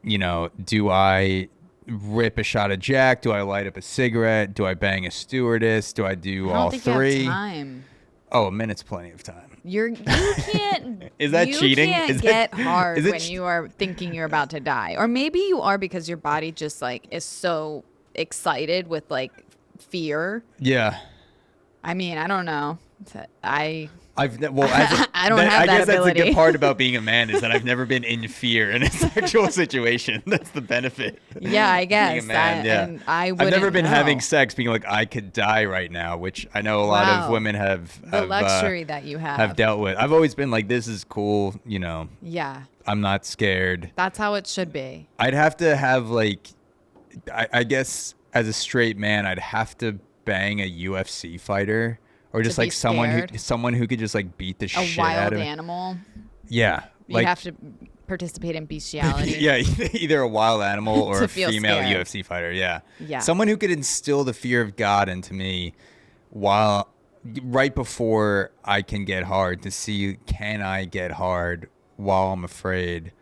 Speaker 1: do I rip a shot of Jack? Do I light up a cigarette? Do I bang a stewardess? Do I do all three?
Speaker 2: You have time.
Speaker 1: Oh, a minute's plenty of time.
Speaker 2: You can't.
Speaker 1: Is that cheating?
Speaker 2: You can't get hard when you are thinking you're about to die, or maybe you are because your body just like is so excited with like fear.
Speaker 1: Yeah.
Speaker 2: I mean, I don't know. I
Speaker 1: don't have that ability. I guess that's the good part about being a man, is that I've never been in fear in a sexual situation. That's the benefit.
Speaker 2: Yeah, I guess.
Speaker 1: Being a man,
Speaker 2: And I've
Speaker 1: never been having sex being like, I could die right now, which I know a lot of women have
Speaker 2: luxury that you have
Speaker 1: dealt with. I've always been like, this is cool,
Speaker 2: Yeah.
Speaker 1: I'm not scared.
Speaker 2: That's how it should be.
Speaker 1: I'd have to have like, I guess as a straight man, I'd have to bang a UFC fighter. Or just like someone who could just like beat the shit out of
Speaker 2: a wild animal.
Speaker 1: Yeah.
Speaker 2: You have to participate in bestiality.
Speaker 1: Yeah, either a wild animal or a female
Speaker 2: scared.
Speaker 1: UFC fighter. Yeah.
Speaker 2: Yeah.
Speaker 1: Someone who could instill the fear of God into me right before I can get hard, to see, can I get hard while I'm afraid?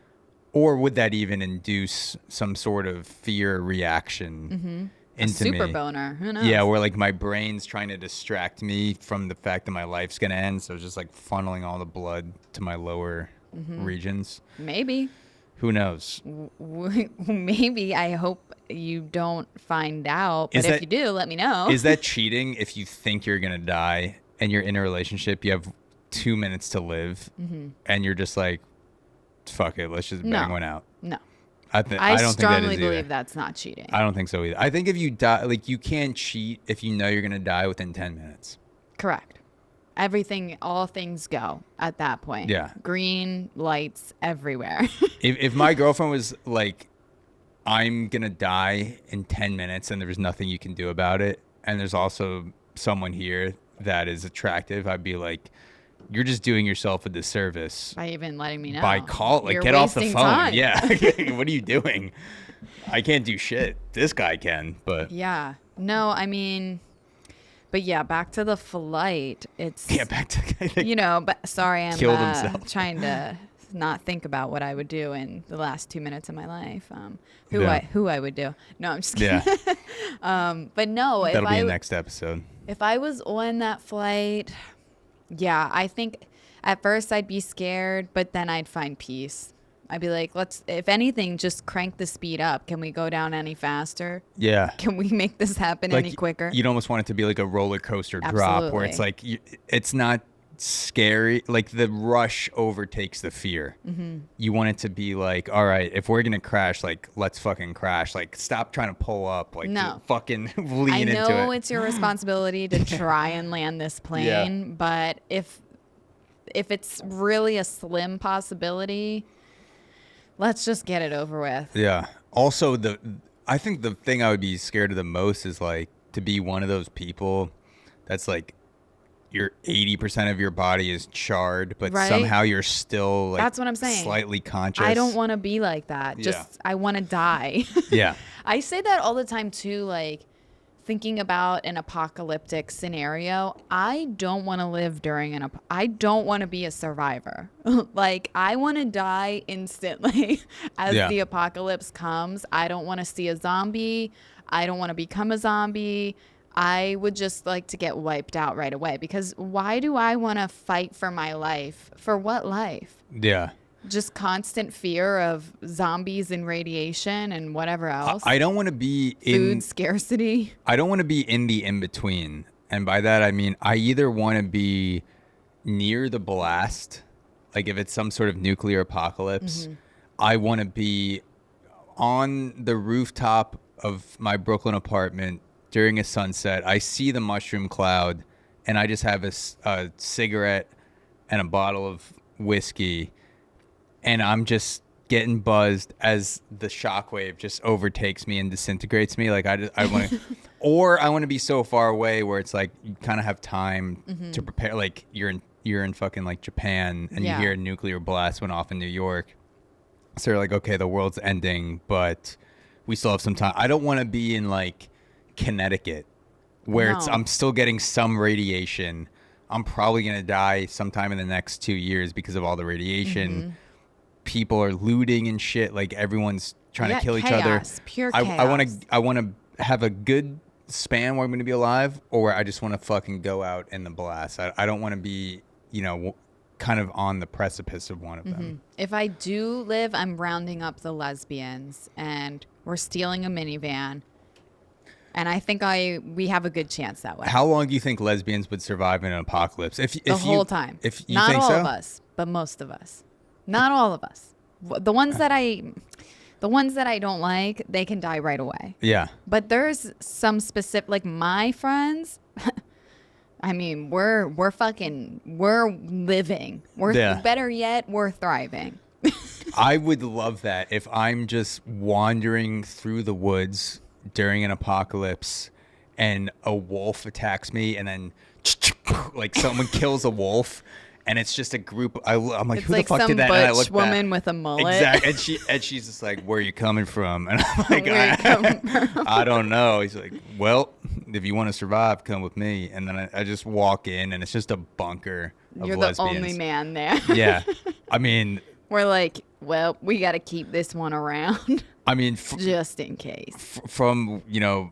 Speaker 1: Or would that even induce some sort of fear reaction into me?
Speaker 2: Super boner. Who knows?
Speaker 1: Yeah, where like my brain's trying to distract me from the fact that my life's gonna end, so it's just like funneling all the blood to my lower regions.
Speaker 2: Maybe.
Speaker 1: Who knows?
Speaker 2: Maybe. I hope you don't find out. But if you do, let me know.
Speaker 1: Is that cheating if you think you're going to die and you're in a relationship, you have 2 minutes to live, and you're just like, fuck it, let's just bang one out?
Speaker 2: No.
Speaker 1: I don't
Speaker 2: strongly
Speaker 1: think that is
Speaker 2: believe that's not cheating.
Speaker 1: I don't think so either. I think if you die, like, you can't cheat if you know you're going to die within 10 minutes.
Speaker 2: Correct. All things go at that point.
Speaker 1: Yeah.
Speaker 2: Green lights everywhere.
Speaker 1: if my girlfriend was like, I'm going to die in 10 minutes and there's nothing you can do about it, and there's also someone here that is attractive, I'd be like, you're just doing yourself a disservice
Speaker 2: by even letting me know.
Speaker 1: By get off the phone. Time. Yeah. What are you doing? I can't do shit. This guy can, but.
Speaker 2: Yeah. No, I mean, but yeah, back to the flight. It's.
Speaker 1: Yeah, back to.
Speaker 2: But sorry, I'm
Speaker 1: killed himself.
Speaker 2: Trying to not think about what I would do in the last 2 minutes of my life. Who I would do. No, I'm just kidding.
Speaker 1: Yeah.
Speaker 2: But no.
Speaker 1: That'll be next episode.
Speaker 2: If I was on that flight. Yeah, I think at first I'd be scared, but then I'd find peace. I'd be like, if anything, just crank the speed up. Can we go down any faster?
Speaker 1: Yeah.
Speaker 2: Can we make this happen any quicker?
Speaker 1: You'd almost want it to be like a roller coaster drop where it's like, it's not scary. Like the rush overtakes the fear. Mm-hmm. You want it to be like, all right, if we're going to crash, like, let's fucking crash. Like, stop trying to pull up. Like,
Speaker 2: no.
Speaker 1: Fucking lean into it.
Speaker 2: I know it's your responsibility to try and land this plane, but if it's really a slim possibility, let's just get it over with.
Speaker 1: Yeah. Also, I think the thing I would be scared of the most is like to be one of those people that's like, your 80% of your body is charred, but somehow you're still like,
Speaker 2: that's what I'm saying,
Speaker 1: slightly conscious.
Speaker 2: I don't want to be like that. I want to die.
Speaker 1: Yeah.
Speaker 2: I say that all the time too, like thinking about an apocalyptic scenario. I don't want to live during I don't want to be a survivor. Like I want to die instantly as the apocalypse comes. I don't want to see a zombie. I don't want to become a zombie. I would just like to get wiped out right away, because why do I want to fight for my life? For what life?
Speaker 1: Yeah.
Speaker 2: Just constant fear of zombies and radiation and whatever else.
Speaker 1: I don't want to be
Speaker 2: food scarcity.
Speaker 1: I don't want to be in the in-between. And by that, I mean, I either want to be near the blast, like if it's some sort of nuclear apocalypse, I want to be on the rooftop of my Brooklyn apartment during a sunset. I see the mushroom cloud, and I just have a cigarette and a bottle of whiskey, and I'm just getting buzzed as the shockwave just overtakes me and disintegrates me. Like I want to, or I want to be so far away where it's like you kind of have time to prepare. Like you're in fucking like Japan, and you hear a nuclear blast went off in New York, so you're like, okay, the world's ending, but we still have some time. I don't want to be in like Connecticut where I'm still getting some radiation. I'm probably going to die sometime in the next 2 years because of all the radiation. People are looting and shit. Like everyone's trying to kill each other.
Speaker 2: Pure chaos.
Speaker 1: I want to have a good span where I'm going to be alive, or I just want to fucking go out in the blast. I don't want to be, kind of on the precipice of one of them.
Speaker 2: If I do live, I'm rounding up the lesbians and we're stealing a minivan. And I think we have a good chance that way.
Speaker 1: How long do you think lesbians would survive in an apocalypse?
Speaker 2: The whole time.
Speaker 1: If you
Speaker 2: Not
Speaker 1: think
Speaker 2: all
Speaker 1: so?
Speaker 2: of us, but most of us. Not all of us. The ones that I don't like, they can die right away.
Speaker 1: Yeah.
Speaker 2: But there's some specific, like my friends. I mean, we're living. Better yet, we're thriving.
Speaker 1: I would love that if I'm just wandering through the woods during an apocalypse and a wolf attacks me, and then like someone kills a wolf, and it's just a group. I'm like,
Speaker 2: it's
Speaker 1: who
Speaker 2: like
Speaker 1: the fuck did that?
Speaker 2: And
Speaker 1: I look
Speaker 2: woman
Speaker 1: back.
Speaker 2: with a mullet.
Speaker 1: Exactly. And she's just like, where are you coming from? And I'm like, I don't know. He's like, well, if you want to survive, come with me. And then I just walk in, and it's just a bunker of
Speaker 2: You're
Speaker 1: lesbians.
Speaker 2: the only man there.
Speaker 1: Yeah. I mean,
Speaker 2: we're like, well, we got to keep this one around.
Speaker 1: I mean,
Speaker 2: just in case.
Speaker 1: From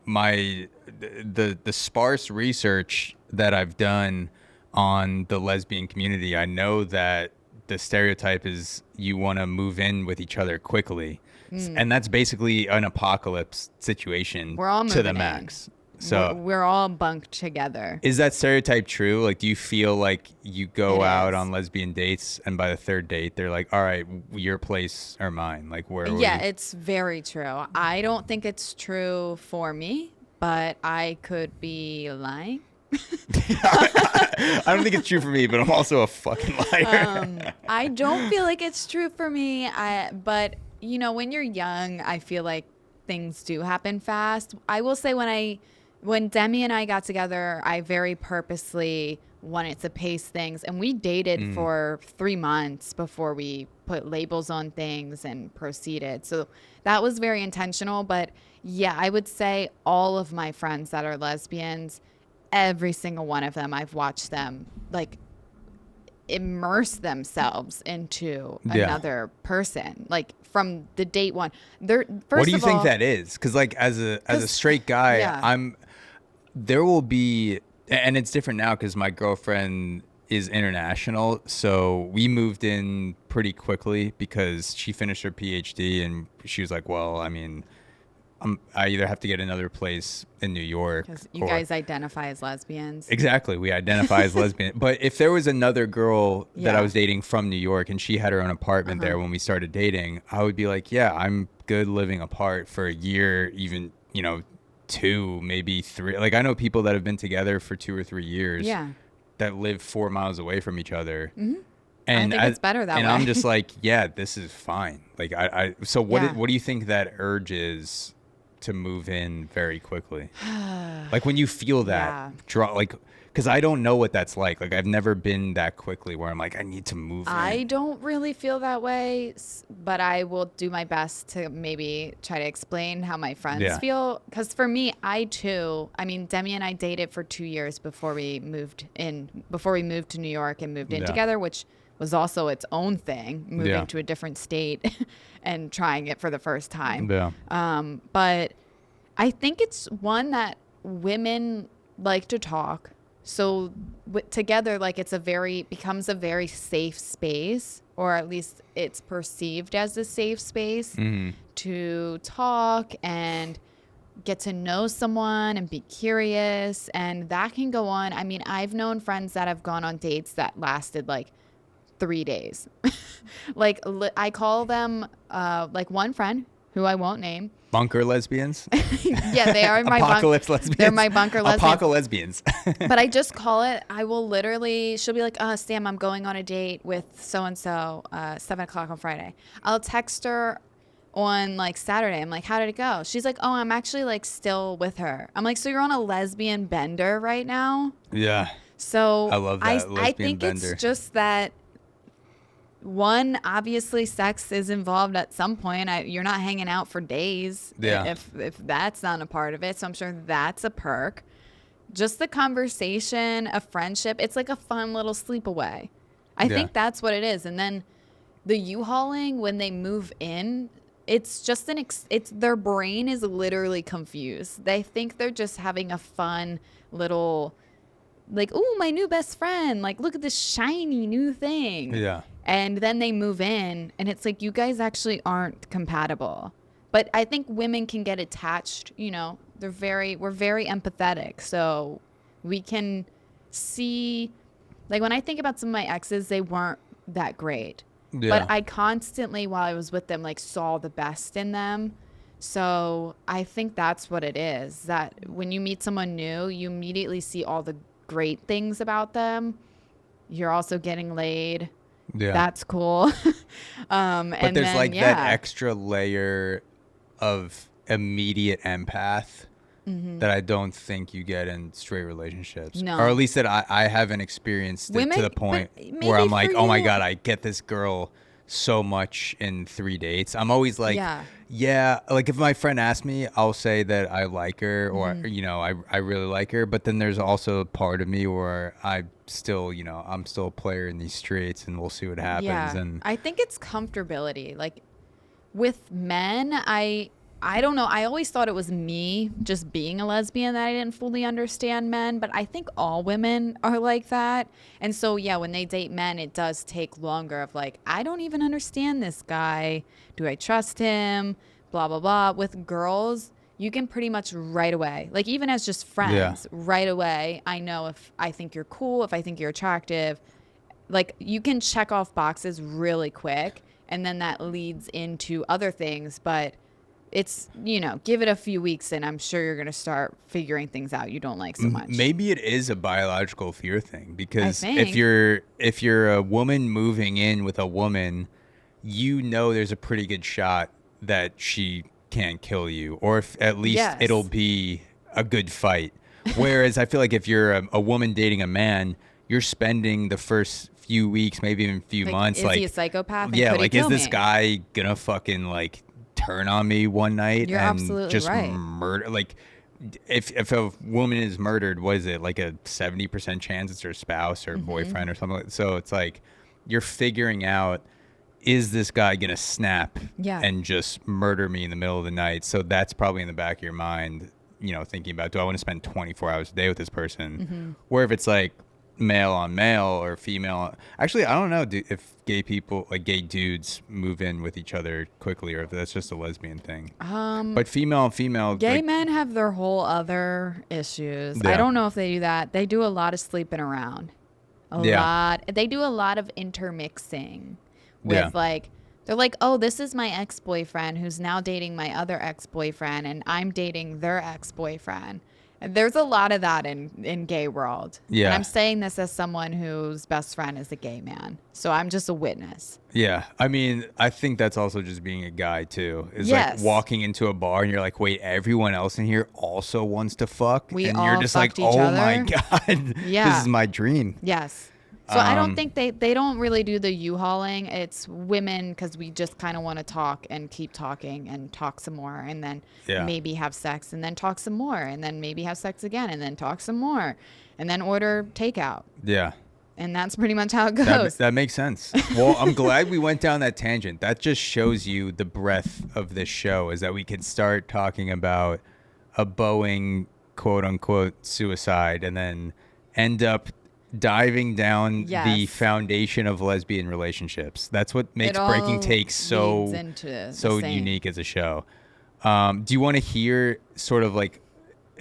Speaker 1: my the sparse research that I've done on the lesbian community, I know that the stereotype is you want to move in with each other quickly. And that's basically an apocalypse situation
Speaker 2: We're all
Speaker 1: to the
Speaker 2: moving
Speaker 1: max.
Speaker 2: in.
Speaker 1: So
Speaker 2: we're all bunked together.
Speaker 1: is that stereotype true? Like, do you feel like you go
Speaker 2: It
Speaker 1: out
Speaker 2: is.
Speaker 1: on lesbian dates and by the third date, they're like, all right, your place or mine? Like, where are
Speaker 2: Yeah,
Speaker 1: we?
Speaker 2: it's very true. I don't think it's true for me, but I could be lying.
Speaker 1: I don't think it's true for me, but I'm also a fucking liar.
Speaker 2: I don't feel like it's true for me. But you know, when you're young, I feel like things do happen fast. I will say when Demi and I got together, I very purposely wanted to pace things, and we dated for 3 months before we put labels on things and proceeded. So that was very intentional. But yeah, I would say all of my friends that are lesbians, every single one of them, I've watched them like immerse themselves into another person, like from the date one.
Speaker 1: What do you think that is? Because like as a straight guy, there will be, and it's different now because my girlfriend is international, so we moved in pretty quickly because she finished her PhD and she was like, well, I mean, I either have to get another place in New York.
Speaker 2: Because you guys identify as lesbians.
Speaker 1: Exactly. We identify as lesbian. But if there was another girl that I was dating from New York and she had her own apartment there when we started dating, I would be like, yeah, I'm good living apart for a year, even, 2, maybe 3. Like, I know people that have been together for 2 or 3 years that live 4 miles away from each other.
Speaker 2: Mm-hmm. And I think it's better that way.
Speaker 1: And I'm just like, yeah, this is fine. Like, so what do you think that urge is to move in very quickly? Like when you feel that because I don't know what that's like. Like I've never been that quickly where I'm like, I need to move in.
Speaker 2: I don't really feel that way, but I will do my best to maybe try to explain how my friends feel. Because for me, Demi and I dated for 2 years before we moved to New York and moved in together, which was also its own thing, moving to a different state and trying it for the first time. But I think it's one that women like to talk. So together, like becomes a very safe space, or at least it's perceived as a safe space to talk and get to know someone and be curious. And that can go on. I mean, I've known friends that have gone on dates that lasted like 3 days. Like I call them like one friend who I won't name.
Speaker 1: Bunker lesbians?
Speaker 2: Yeah, they are my
Speaker 1: apocalypse lesbians.
Speaker 2: They're my bunker lesbians.
Speaker 1: Apocalypse lesbians.
Speaker 2: But I just call it. I will literally. She'll be like, Sam, I'm going on a date with so and so, 7:00 on Friday. I'll text her on like Saturday. I'm like, how did it go? She's like, oh, I'm actually like still with her. I'm like, so you're on a lesbian bender right now?
Speaker 1: Yeah.
Speaker 2: So
Speaker 1: I love that.
Speaker 2: I think
Speaker 1: bender.
Speaker 2: It's just that. One, obviously sex is involved at some point. You're not hanging out for days if that's not a part of it. So I'm sure that's a perk. Just the conversation, a friendship. It's like a fun little sleepaway. I think that's what it is. And then the U-hauling, when they move in, it's just their brain is literally confused. They think they're just having a fun little, like, ooh, my new best friend. Like, look at this shiny new thing. Yeah. And then they move in, and it's like, you guys actually aren't compatible. But I think women can get attached, we're very empathetic. So we can see, like when I think about some of my exes, they weren't that great. Yeah. But I constantly, while I was with them, like saw the best in them. So I think that's what it is, that when you meet someone new, you immediately see all the great things about them. You're also getting laid. Yeah. That's cool.
Speaker 1: But there's that extra layer of immediate empath that I don't think you get in straight relationships. No. Or at least that I haven't experienced it to the point where I'm like, oh my God, I get this girl so much in 3 dates. I'm always like, yeah, like if my friend asks me, I'll say that I like her or, I really like her. But then there's also a part of me where I'm still a player in these streets and we'll see what happens. Yeah. And
Speaker 2: I think it's comfortability. Like with men, I don't know. I always thought it was me just being a lesbian that I didn't fully understand men, but I think all women are like that. And so, yeah, when they date men, it does take longer of like, I don't even understand this guy. Do I trust him? Blah, blah, blah. With girls, you can pretty much right away, like even as just friends, right away, I know if I think you're cool, if I think you're attractive, like you can check off boxes really quick. And then that leads into other things, but it's, give it a few weeks and I'm sure you're going to start figuring things out you don't like so much.
Speaker 1: Maybe it is a biological fear thing because if you're a woman moving in with a woman, there's a pretty good shot that she can't kill you, or if at least it'll be a good fight. Whereas I feel like if you're a woman dating a man, you're spending the first few weeks, maybe even a few months.
Speaker 2: Is he a psychopath?
Speaker 1: Yeah, like is this guy gonna fucking like turn on me one night and just murder? Like if a woman is murdered, what is it, like a 70% chance it's her spouse or boyfriend or something? So it's like you're figuring out, is this guy gonna snap and just murder me in the middle of the night? So that's probably in the back of your mind, thinking about, do I want to spend 24 hours a day with this person? Where if it's like male on male or female, actually I don't know if gay people, like gay dudes, move in with each other quickly or if that's just a lesbian thing. But female and female,
Speaker 2: gay men have their whole other issues. I don't know if they do that. They do a lot of sleeping around, a lot. They do a lot of intermixing with like, they're like, oh, this is my ex-boyfriend who's now dating my other ex-boyfriend and I'm dating their ex-boyfriend. There's a lot of that in gay world. Yeah. And I'm saying this as someone whose best friend is a gay man. So I'm just a witness.
Speaker 1: Yeah. I mean, I think that's also just being a guy too. Is like walking into a bar and you're like, wait, everyone else in here also wants to fuck?
Speaker 2: We
Speaker 1: and
Speaker 2: all
Speaker 1: you're just like,
Speaker 2: oh
Speaker 1: other? My God. This is my dream.
Speaker 2: Yes. So I don't think they don't really do the U-hauling. It's women because we just kind of want to talk and keep talking and talk some more and then maybe have sex and then talk some more and then maybe have sex again and then talk some more and then order takeout.
Speaker 1: Yeah.
Speaker 2: And that's pretty much how it goes.
Speaker 1: That makes sense. Well, I'm glad we went down that tangent. That just shows you the breadth of this show, is that we can start talking about a Boeing quote unquote suicide and then end up diving down the foundation of lesbian relationships. That's what makes Breaking Takes so unique as a show. Do you want to hear sort of like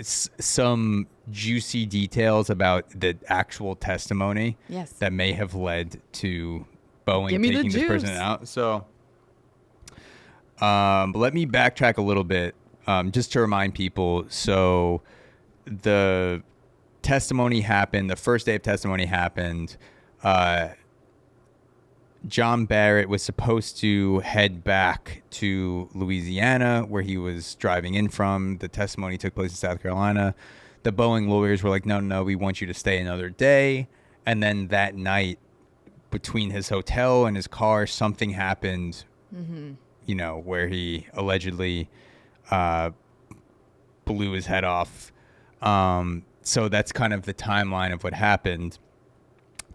Speaker 1: some juicy details about the actual testimony that may have led to Boeing taking this person out? So let me backtrack a little bit just to remind people. So the testimony happened, the first day of testimony happened. John Barrett was supposed to head back to Louisiana, where he was driving in from. The testimony took place in South Carolina. The Boeing lawyers were like, no, we want you to stay another day. And then that night, between his hotel and his car, something happened, where he allegedly blew his head off. So that's kind of the timeline of what happened.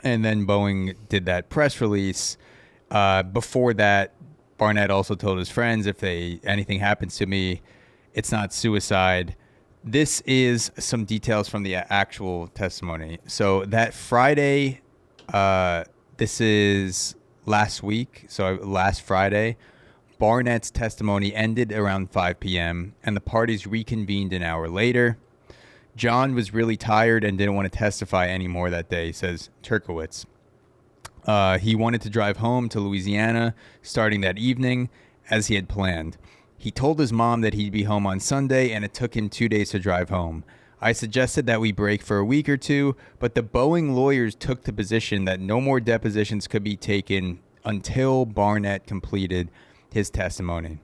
Speaker 1: And then Boeing did that press release. Before that, Barnett also told his friends, if anything happens to me, it's not suicide. This is some details from the actual testimony. So that Friday, this is last week, so last Friday, Barnett's testimony ended around 5 p.m. and the parties reconvened an hour later. John was really tired and didn't want to testify anymore that day, says Turkowitz. He wanted to drive home to Louisiana starting that evening, as he had planned. He told his mom that he'd be home on Sunday, and it took him 2 days to drive home. I suggested that we break for a week or two, but the Boeing lawyers took the position that no more depositions could be taken until Barnett completed his testimony.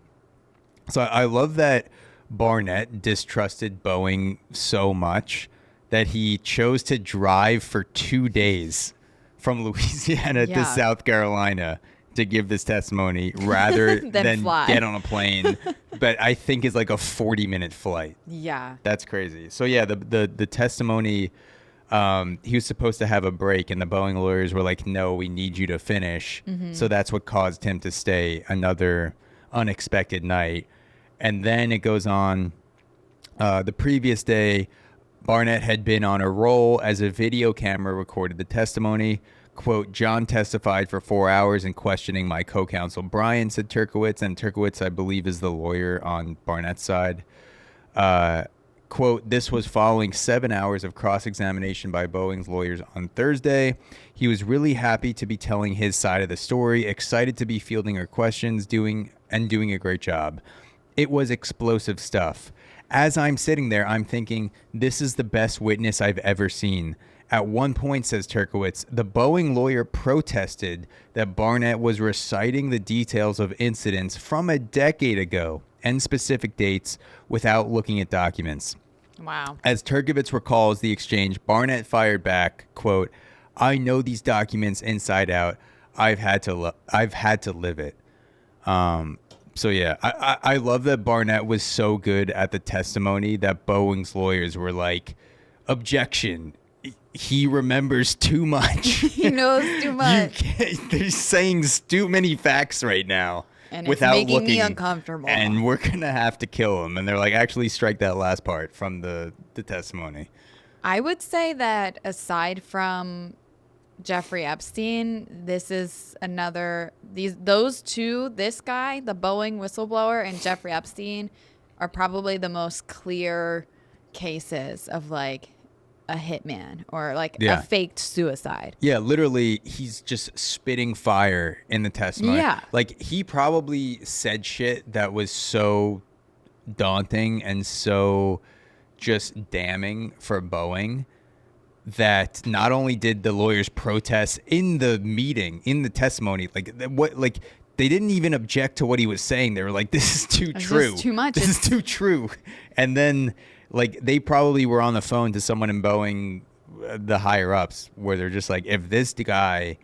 Speaker 1: So I love that Barnett distrusted Boeing so much that he chose to drive for 2 days from Louisiana to South Carolina to give this testimony rather than get on a plane. But I think it's like a 40-minute flight. Yeah. That's crazy. So yeah, the testimony, he was supposed to have a break and the Boeing lawyers were like, no, we need you to finish. So that's what caused him to stay another unexpected night. And then it goes on. The previous day, Barnett had been on a roll as a video camera recorded the testimony. Quote, John testified for 4 hours in questioning my co-counsel Brian, said Turkowitz. And Turkowitz, I believe, is the lawyer on Barnett's side. Quote, this was following 7 hours of cross-examination by Boeing's lawyers on Thursday. He was really happy to be telling his side of the story, excited to be fielding her questions, doing a great job. It was explosive stuff. As I'm sitting there, I'm thinking, this is the best witness I've ever seen. At one point, says Turkowitz, the Boeing lawyer protested that Barnett was reciting the details of incidents from a decade ago and specific dates without looking at documents.
Speaker 2: Wow. As
Speaker 1: Turkowitz recalls the exchange, Barnett fired back, quote, I know these documents inside out. I've had to live it. So, yeah, I love that Barnett was so good at the testimony that Boeing's lawyers were like, objection. He remembers too much.
Speaker 2: He knows too much.
Speaker 1: They're saying too many facts right now.
Speaker 2: And
Speaker 1: without
Speaker 2: it's making
Speaker 1: looking,
Speaker 2: me uncomfortable.
Speaker 1: And we're going to have to kill him. And they're like, actually strike that last part from the testimony.
Speaker 2: I would say that aside from Jeffrey Epstein, this is those two, this guy, the Boeing whistleblower, and Jeffrey Epstein are probably the most clear cases of like a hitman or like a faked suicide.
Speaker 1: Yeah, literally, he's just spitting fire in the testimony.
Speaker 2: Yeah.
Speaker 1: Like, he probably said shit that was so daunting and so just damning for Boeing that not only did the lawyers protest in the meeting, in the testimony, they didn't even object to what he was saying. They were like, this is too true.
Speaker 2: Just too much.
Speaker 1: This is too true. And then, like, they probably were on the phone to someone in Boeing, the higher ups, where they're just like, if this guy,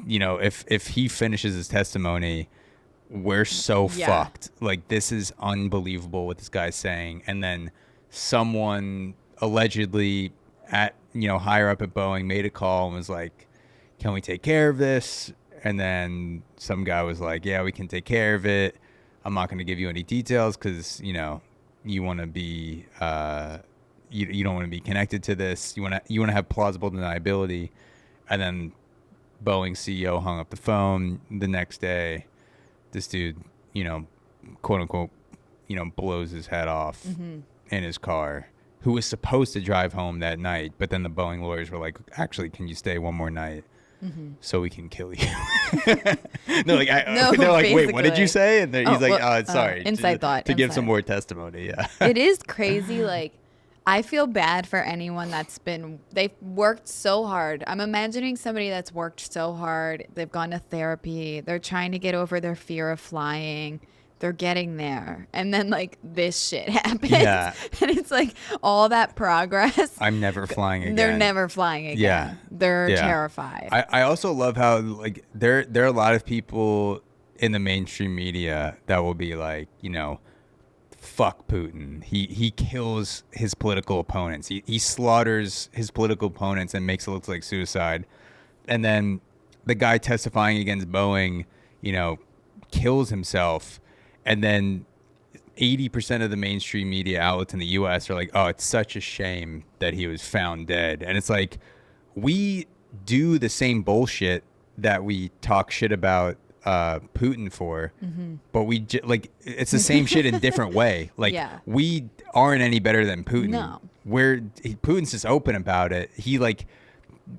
Speaker 1: if he finishes his testimony, we're so fucked. Like, this is unbelievable what this guy's saying. And then someone allegedly at, higher up at Boeing made a call and was like, can we take care of this? And then some guy was like, yeah, we can take care of it. I'm not going to give you any details because, you want to be, you don't want to be connected to this. You want to have plausible deniability. And then Boeing CEO hung up the phone. The next day, this dude, quote unquote, blows his head off in his car, who was supposed to drive home that night. But then the Boeing lawyers were like, actually, can you stay one more night? So we can kill you. They're like, wait, what did you say? And he's like, sorry.
Speaker 2: Inside thought.
Speaker 1: To give some more testimony, yeah.
Speaker 2: It is crazy. Like, I feel bad for anyone they've worked so hard. I'm imagining somebody that's worked so hard. They've gone to therapy. They're trying to get over their fear of flying. They're getting there. And then, like, this shit happens.
Speaker 1: Yeah.
Speaker 2: And it's like all that progress.
Speaker 1: I'm never flying again.
Speaker 2: They're never flying again.
Speaker 1: Yeah.
Speaker 2: They're terrified.
Speaker 1: I also love how, like, there are a lot of people in the mainstream media that will be like, fuck Putin. He kills his political opponents. He slaughters his political opponents and makes it look like suicide. And then the guy testifying against Boeing, kills himself. And then 80% of the mainstream media outlets in the U.S. are like, oh, it's such a shame that he was found dead. And it's like, we do the same bullshit that we talk shit about Putin for, but it's the same shit in a different way. Like, we aren't any better than Putin.
Speaker 2: No.
Speaker 1: Putin's just open about it. He, like,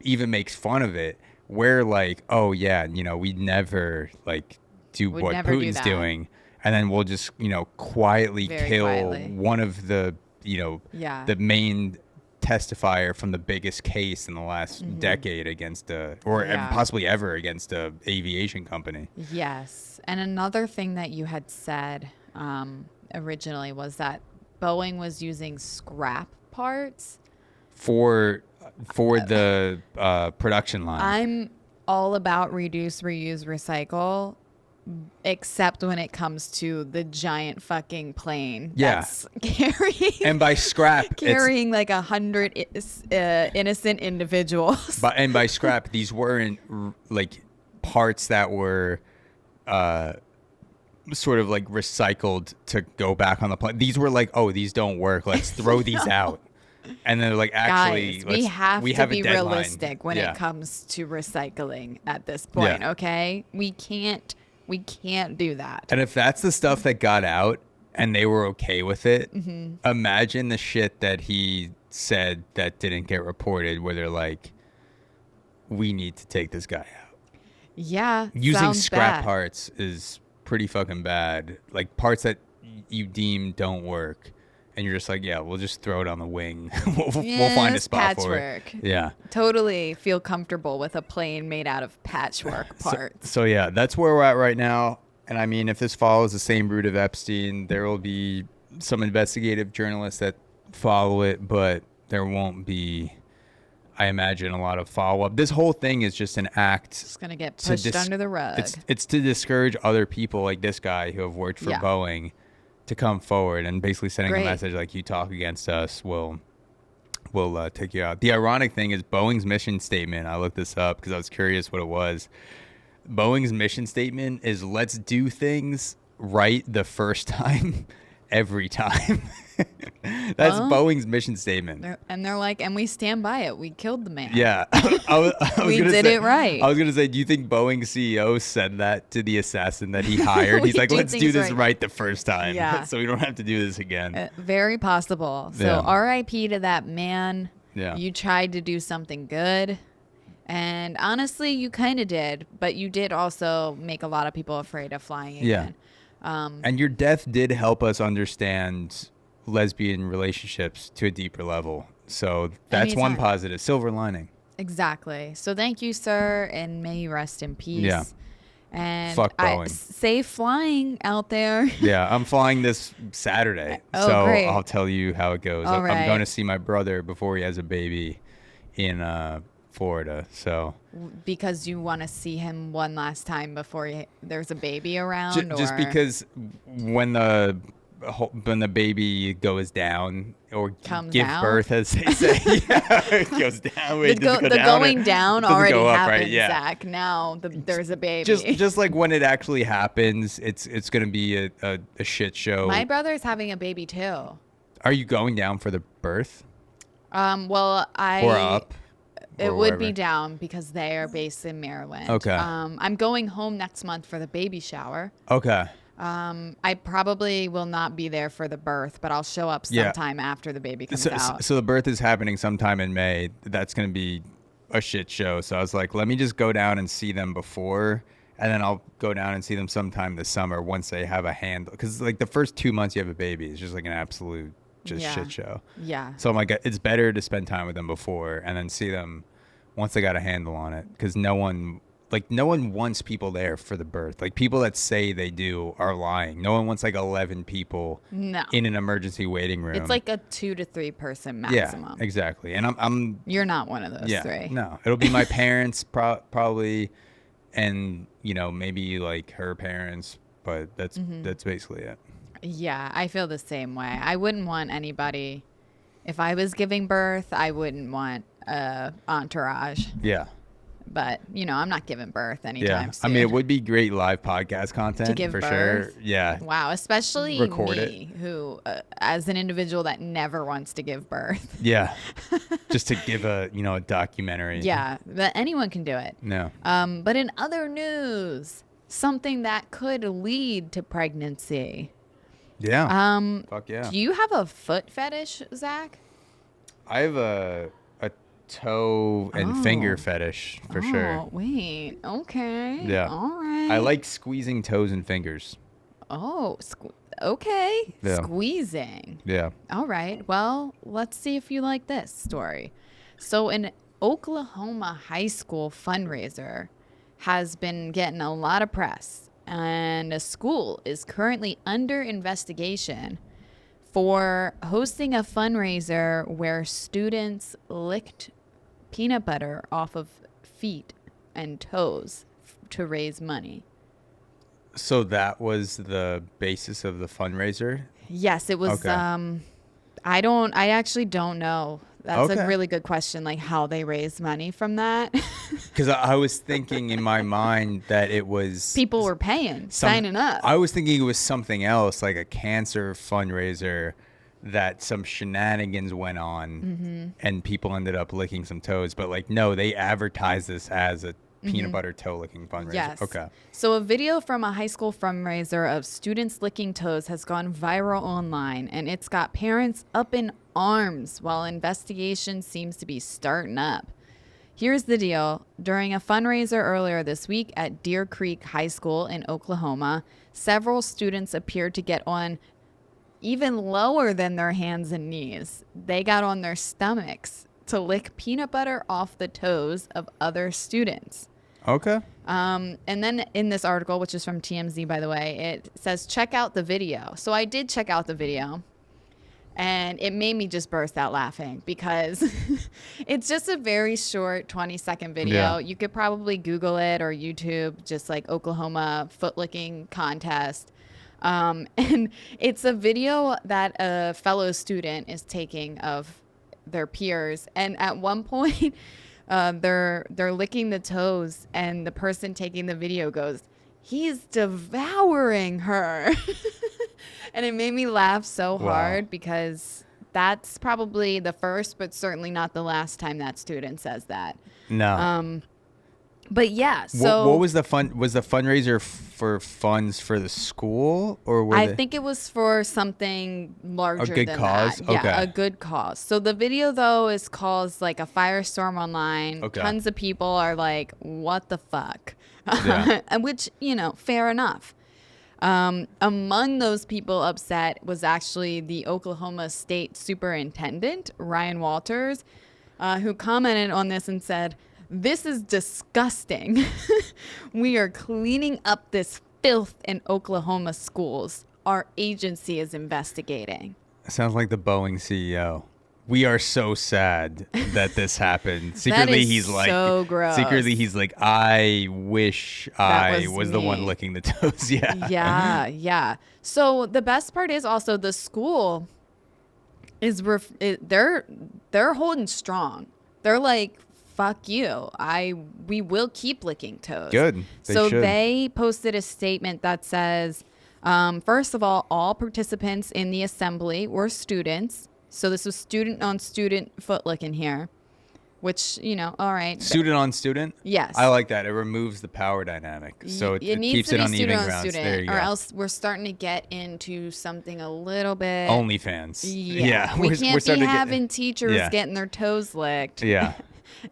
Speaker 1: even makes fun of it. We're like, oh, yeah, we'd never, like, do what Putin's doing. And then we'll just, quietly kill one of the, the main testifier from the biggest case in the last decade against possibly ever against a aviation company.
Speaker 2: Yes. And another thing that you had said originally was that Boeing was using scrap parts
Speaker 1: for the production line.
Speaker 2: I'm all about reduce, reuse, recycle. Except when it comes to the giant fucking plane that's carrying,
Speaker 1: and by scrap,
Speaker 2: carrying like 100 innocent individuals.
Speaker 1: And by scrap, these weren't like parts that were sort of like recycled to go back on the plane. These were like, oh, these don't work. Let's throw these out. And then they're like, actually,
Speaker 2: guys, we have to be realistic when
Speaker 1: yeah.
Speaker 2: it comes to recycling at this point.
Speaker 1: Yeah.
Speaker 2: Okay, we can't do that.
Speaker 1: And if that's the stuff that got out and they were okay with it, imagine the shit that he said that didn't get reported, where they're like, we need to take this guy out.
Speaker 2: Yeah,
Speaker 1: using scrap
Speaker 2: bad.
Speaker 1: parts is pretty fucking bad. Like parts that you deem don't work, and you're just like, yeah, we'll just throw it on the wing. we'll find a spot
Speaker 2: patchwork.
Speaker 1: for it. Yeah,
Speaker 2: totally feel comfortable with a plane made out of patchwork parts.
Speaker 1: So yeah, that's where we're at right now. And I mean, if this follows the same route of Epstein, there will be some investigative journalists that follow it, but there won't be, I imagine, a lot of follow-up. This whole thing is just an act.
Speaker 2: It's going to get pushed under the rug.
Speaker 1: It's to discourage other people like this guy who have worked for Boeing to come forward and basically sending a message like, you talk against us, we'll take you out. The ironic thing is Boeing's mission statement, I looked this up because I was curious what it was. Boeing's mission statement is, let's do things right the first time, every time. That's Boeing's mission statement.
Speaker 2: They're like, and we stand by it. We killed the man.
Speaker 1: Yeah.
Speaker 2: We did it right.
Speaker 1: I was going to say, do you think Boeing CEO said that to the assassin that he hired? He's like, let's do this right the first time.
Speaker 2: Yeah.
Speaker 1: So we don't have to do this again.
Speaker 2: Very possible. So RIP to that man.
Speaker 1: Yeah.
Speaker 2: You tried to do something good. And honestly, you kind of did. But you did also make a lot of people afraid of flying again.
Speaker 1: Yeah. And your death did help us understand lesbian relationships to a deeper level. So that's one positive silver lining.
Speaker 2: Exactly. So thank you, sir, and may you rest in peace.
Speaker 1: Yeah.
Speaker 2: And
Speaker 1: fuck Boeing.
Speaker 2: Safe flying out there.
Speaker 1: Yeah, I'm flying this Saturday. So
Speaker 2: great.
Speaker 1: I'll tell you how it goes.
Speaker 2: All right.
Speaker 1: I'm going to see my brother before he has a baby in Florida. So
Speaker 2: because you want to see him one last time before there's a baby around,
Speaker 1: just because when the baby goes down or gives birth, as they say, it goes down.
Speaker 2: The going down already happened,
Speaker 1: right? Yeah.
Speaker 2: Zach. Now there's a baby.
Speaker 1: Just like when it actually happens, it's going to be a shit show.
Speaker 2: My brother's having a baby too.
Speaker 1: Are you going down for the birth?
Speaker 2: Well,
Speaker 1: or up.
Speaker 2: It would be down because they are based in Maryland.
Speaker 1: Okay.
Speaker 2: I'm going home next month for the baby shower.
Speaker 1: Okay.
Speaker 2: I probably will not be there for the birth, but I'll show up sometime after the baby comes out.
Speaker 1: So the birth is happening sometime in May. That's going to be a shit show. So I was like, let me just go down and see them before, and then I'll go down and see them sometime this summer once they have a handle. Because like the first 2 months you have a baby, it's just like an absolute shit show.
Speaker 2: Yeah.
Speaker 1: So I'm like, it's better to spend time with them before and then see them once they got a handle on it. Because no one wants people there for the birth. Like people that say they do are lying. No one wants like 11 people in an emergency waiting room.
Speaker 2: It's like a 2 to 3 person maximum.
Speaker 1: Yeah, exactly. And I'm
Speaker 2: you're not one of those three.
Speaker 1: No, it'll be my parents probably, and maybe like her parents, but that's basically it.
Speaker 2: Yeah, I feel the same way. I wouldn't want anybody. If I was giving birth, I wouldn't want entourage.
Speaker 1: Yeah.
Speaker 2: But, I'm not giving birth anytime soon.
Speaker 1: I mean, it would be great live podcast content
Speaker 2: to give
Speaker 1: for
Speaker 2: birth.
Speaker 1: Sure. Yeah.
Speaker 2: Wow. Especially
Speaker 1: Record
Speaker 2: me, who, as an individual that never wants to give birth.
Speaker 1: Yeah. Just to give a documentary.
Speaker 2: Yeah. But anyone can do it.
Speaker 1: No.
Speaker 2: But in other news, something that could lead to pregnancy.
Speaker 1: Yeah. Fuck yeah.
Speaker 2: Do you have a foot fetish, Zach?
Speaker 1: I have a toe and finger fetish for sure.
Speaker 2: Oh, wait. Okay.
Speaker 1: Yeah.
Speaker 2: All right.
Speaker 1: I like squeezing toes and fingers.
Speaker 2: Oh, okay.
Speaker 1: Yeah.
Speaker 2: Squeezing.
Speaker 1: Yeah.
Speaker 2: All right. Well, let's see if you like this story. So an Oklahoma high school fundraiser has been getting a lot of press, and a school is currently under investigation for hosting a fundraiser where students licked peanut butter off of feet and toes to raise money.
Speaker 1: So that was the basis of the fundraiser?
Speaker 2: Yes, it was.
Speaker 1: Okay.
Speaker 2: I actually don't know That's a really good question, like how they raise money from that.
Speaker 1: Because I was thinking in my mind that it was...
Speaker 2: People were paying, signing up.
Speaker 1: I was thinking it was something else, like a cancer fundraiser that some shenanigans went on and people ended up licking some toes. But like, no, they advertised this as a peanut butter toe licking fundraiser.
Speaker 2: Yes.
Speaker 1: Okay.
Speaker 2: So a video from a high school fundraiser of students licking toes has gone viral online, and it's got parents up in arms while investigation seems to be starting up. Here's the deal. During a fundraiser earlier this week at Deer Creek High School in Oklahoma, several students appeared to get on even lower than their hands and knees. They got on their stomachs to lick peanut butter off the toes of other students.
Speaker 1: Okay.
Speaker 2: And then in this article, which is from TMZ, by the way, it says, check out the video. So I did check out the video, and it made me just burst out laughing because it's just a very short 20-second video.
Speaker 1: Yeah.
Speaker 2: You could probably Google it or YouTube, just like Oklahoma foot licking contest. And it's a video that a fellow student is taking of their peers. And at one point, they're licking the toes, and the person taking the video goes, "He's devouring her." And it made me laugh so hard because that's probably the first, but certainly not the last time that student says that.
Speaker 1: No.
Speaker 2: But yeah, so
Speaker 1: what was the fundraiser for funds for the school, or
Speaker 2: I think it was for something larger
Speaker 1: a good
Speaker 2: than
Speaker 1: cause?
Speaker 2: that.
Speaker 1: Okay.
Speaker 2: Yeah, a good cause. So the video though is caused like a firestorm online.
Speaker 1: Okay.
Speaker 2: Tons of people are like, "What the fuck?"
Speaker 1: Yeah.
Speaker 2: And which, fair enough. Among those people upset was actually the Oklahoma State Superintendent, Ryan Walters, who commented on this and said, "This is disgusting. We are cleaning up this filth in Oklahoma schools. Our agency is investigating."
Speaker 1: Sounds like the Boeing CEO. We are so sad that this happened. Secretly, he's like,
Speaker 2: so gross.
Speaker 1: Secretly, he's like, I wish I was the one licking the toes. Yeah.
Speaker 2: Yeah. So the best part is also the school is they're holding strong. They're like, fuck you. We will keep licking toes.
Speaker 1: Good.
Speaker 2: They posted a statement that says, first of all participants in the assembly were students. So this was student on student foot licking here, which, all right.
Speaker 1: Student on student?
Speaker 2: Yes.
Speaker 1: I like that. It removes the power dynamic. So it keeps it on even grounds. There you go.
Speaker 2: Or else we're starting to get into something a little bit.
Speaker 1: OnlyFans.
Speaker 2: Yeah. We can't be having teachers getting their toes licked.
Speaker 1: Yeah.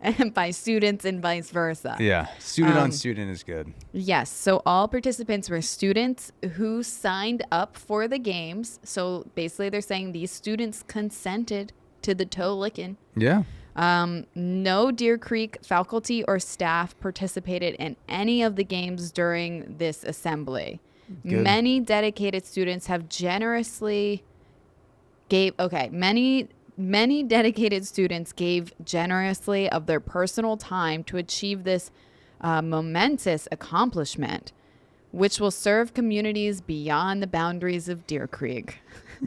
Speaker 2: And by students and vice versa.
Speaker 1: Yeah. Student on student is good.
Speaker 2: Yes. So all participants were students who signed up for the games. So basically they're saying these students consented to the toe licking.
Speaker 1: Yeah.
Speaker 2: No Deer Creek faculty or staff participated in any of the games during this assembly.
Speaker 1: Good.
Speaker 2: Many dedicated students have generously Many dedicated students gave generously of their personal time to achieve this momentous accomplishment, which will serve communities beyond the boundaries of Deer Creek.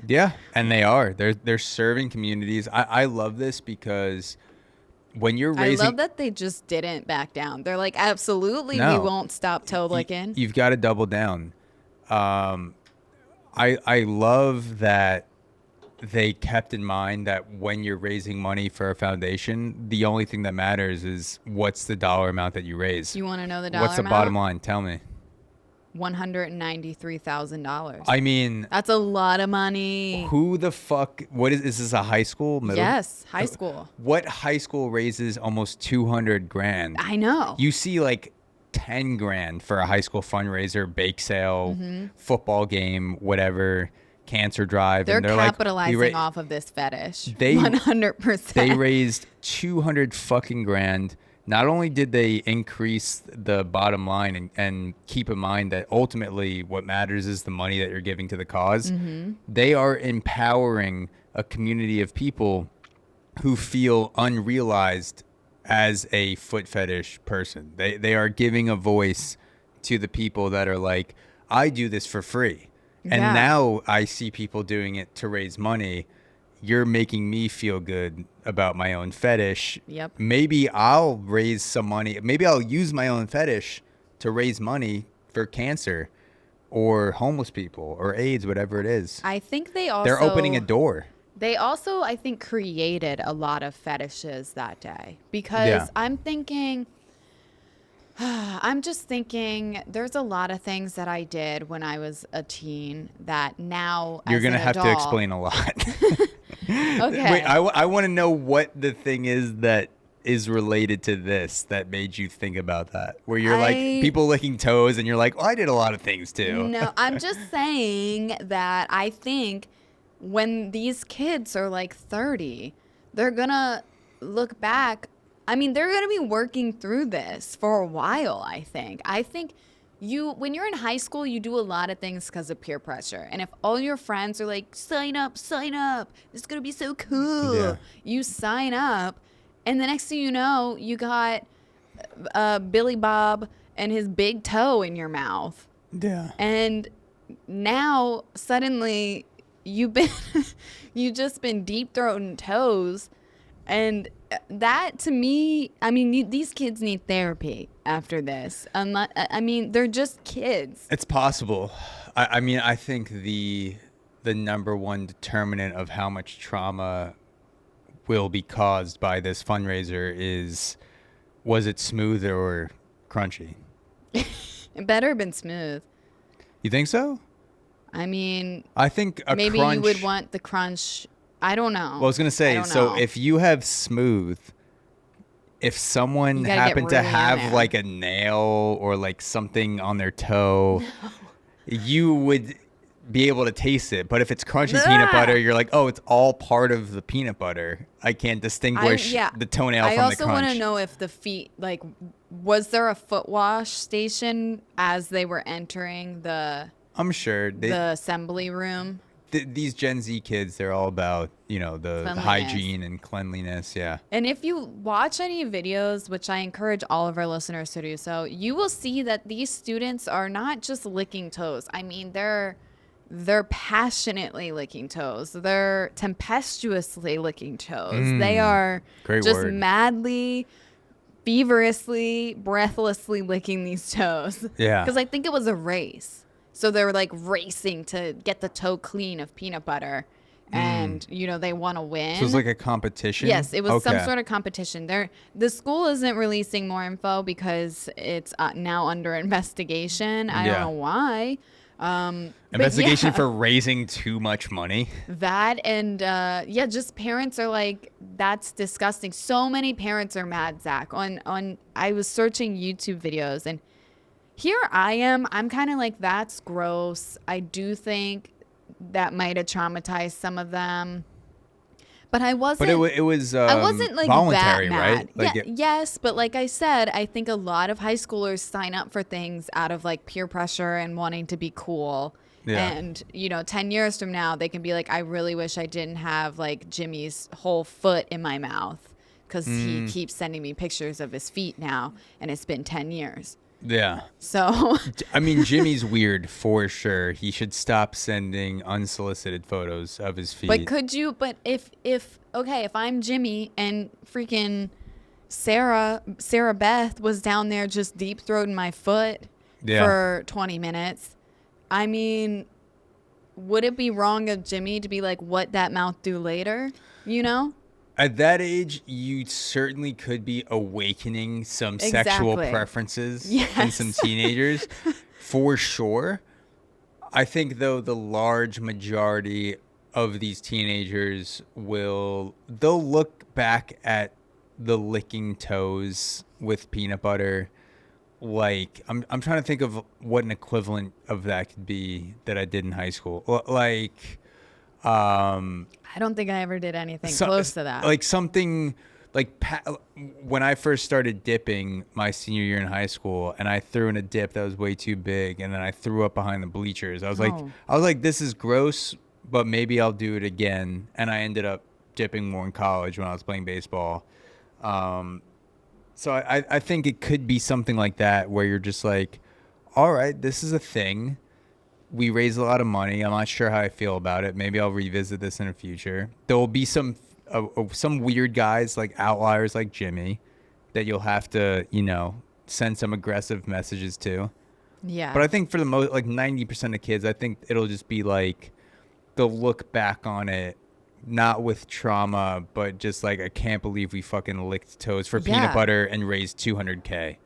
Speaker 1: Yeah, and they are. They're serving communities. I love this because when you're raising...
Speaker 2: I love that they just didn't back down. They're like, absolutely, we won't stop toe licking.
Speaker 1: You've got to double down. I love that they kept in mind that when you're raising money for a foundation, the only thing that matters is what's the dollar amount that you raise.
Speaker 2: You want to know the dollar amount?
Speaker 1: What's the bottom line? Tell me.
Speaker 2: $193,000.
Speaker 1: I mean,
Speaker 2: that's a lot of money.
Speaker 1: Who the fuck? Is this a high school? Middle?
Speaker 2: Yes, high school.
Speaker 1: What high school raises almost 200 grand?
Speaker 2: I know.
Speaker 1: You see like 10 grand for a high school fundraiser, bake sale, football game, whatever. Cancer drive.
Speaker 2: They're
Speaker 1: and they're
Speaker 2: capitalizing
Speaker 1: like,
Speaker 2: off of this fetish.
Speaker 1: 100%. They raised 200 fucking grand. Not only did they increase the bottom line and keep in mind that ultimately what matters is the money that you're giving to the cause, they are empowering a community of people who feel unrealized as a foot fetish person. They are giving a voice to the people that are like, I do this for free. And now I see people doing it to raise money. you're making me feel good about my own fetish.
Speaker 2: Yep.
Speaker 1: Maybe I'll raise some money. Maybe I'll use my own fetish to raise money for cancer or homeless people or AIDS, whatever it is.
Speaker 2: I think they're
Speaker 1: opening a door.
Speaker 2: They also, I think, created a lot of fetishes that day because I'm just thinking there's a lot of things that I did when I was a teen that now
Speaker 1: you're going to have
Speaker 2: adult,
Speaker 1: to explain a lot.
Speaker 2: Okay.
Speaker 1: Wait, I want to know what the thing is that is related to this that made you think about that, where you're like people licking toes and you're like, I did a lot of things too.
Speaker 2: No, I'm just saying that I think when these kids are like 30, they're going to look back. I mean, they're going to be working through this for a while, I think. I think when you're in high school, you do a lot of things because of peer pressure. And if all your friends are like, sign up, it's going to be so cool. Yeah. You sign up, and the next thing you know, you got Billy Bob and his big toe in your mouth.
Speaker 1: Yeah.
Speaker 2: And now, suddenly, you just been deep-throating toes. And that, to me, I mean, these kids need therapy after this. I mean, they're just kids.
Speaker 1: It's possible. I mean, I think the number one determinant of how much trauma will be caused by this fundraiser is, was it smooth or crunchy?
Speaker 2: It better have been smooth.
Speaker 1: You think so?
Speaker 2: I mean,
Speaker 1: I think
Speaker 2: maybe you would want the crunch. I don't know.
Speaker 1: Well, I was going to say, so if you have smooth, if someone happened to have like a nail or like something on their toe, you would be able to taste it. But if it's crunchy peanut butter, you're like, oh, it's all part of the peanut butter. I can't distinguish the toenail from the crunch.
Speaker 2: I also want to know if the feet, like, was there a foot wash station as they were entering the...
Speaker 1: I'm sure.
Speaker 2: The assembly room.
Speaker 1: These Gen Z kids, they're all about, the hygiene and cleanliness. Yeah.
Speaker 2: And if you watch any videos, which I encourage all of our listeners to do so, you will see that these students are not just licking toes. I mean, they're passionately licking toes. They're tempestuously licking toes. They are madly, feverishly, breathlessly licking these toes.
Speaker 1: Yeah.
Speaker 2: Because I think it was a race. So they were like racing to get the toe clean of peanut butter. And, they want to win.
Speaker 1: So it was like a competition?
Speaker 2: Yes, it was some sort of competition. The school isn't releasing more info because it's now under investigation. I don't know why.
Speaker 1: Investigation for raising too much money.
Speaker 2: That and, just parents are like, that's disgusting. So many parents are mad, Zach. I was searching YouTube videos and here I am. I'm kind of like, that's gross. I do think that might have traumatized some of them. But I wasn't.
Speaker 1: But it was
Speaker 2: I wasn't like
Speaker 1: voluntary,
Speaker 2: that mad.
Speaker 1: right? Like
Speaker 2: yes, but like I said, I think a lot of high schoolers sign up for things out of like peer pressure and wanting to be cool. Yeah. And 10 years from now, they can be like, I really wish I didn't have like Jimmy's whole foot in my mouth because he keeps sending me pictures of his feet now, and it's been 10 years.
Speaker 1: Yeah.
Speaker 2: So
Speaker 1: I mean, Jimmy's weird for sure. He should stop sending unsolicited photos of his feet.
Speaker 2: But if I'm Jimmy and freaking Sarah Beth was down there just deep throating my foot for 20 minutes, I mean, would it be wrong of Jimmy to be like, what that mouth do later?
Speaker 1: At that age, you certainly could be awakening some sexual preferences in some teenagers, for sure. I think, though, the large majority of these teenagers they'll look back at the licking toes with peanut butter. Like, I'm trying to think of what an equivalent of that could be that I did in high school. Like...
Speaker 2: I don't think I ever did anything close to that.
Speaker 1: Like something like when I first started dipping my senior year in high school, and I threw in a dip that was way too big, and then I threw up behind the bleachers. I was like, this is gross, but maybe I'll do it again. And I ended up dipping more in college when I was playing baseball. So I think it could be something like that, where you're just like, all right, this is a thing. we raise a lot of money. I'm not sure how I feel about it. Maybe I'll revisit this in the future. There will be some weird guys, like outliers like Jimmy, that you'll have to, send some aggressive messages to.
Speaker 2: Yeah.
Speaker 1: But I think for the most, like 90% of kids, I think it'll just be like they'll look back on it, not with trauma, but just like, I can't believe we fucking licked toes for peanut butter and raised $200K.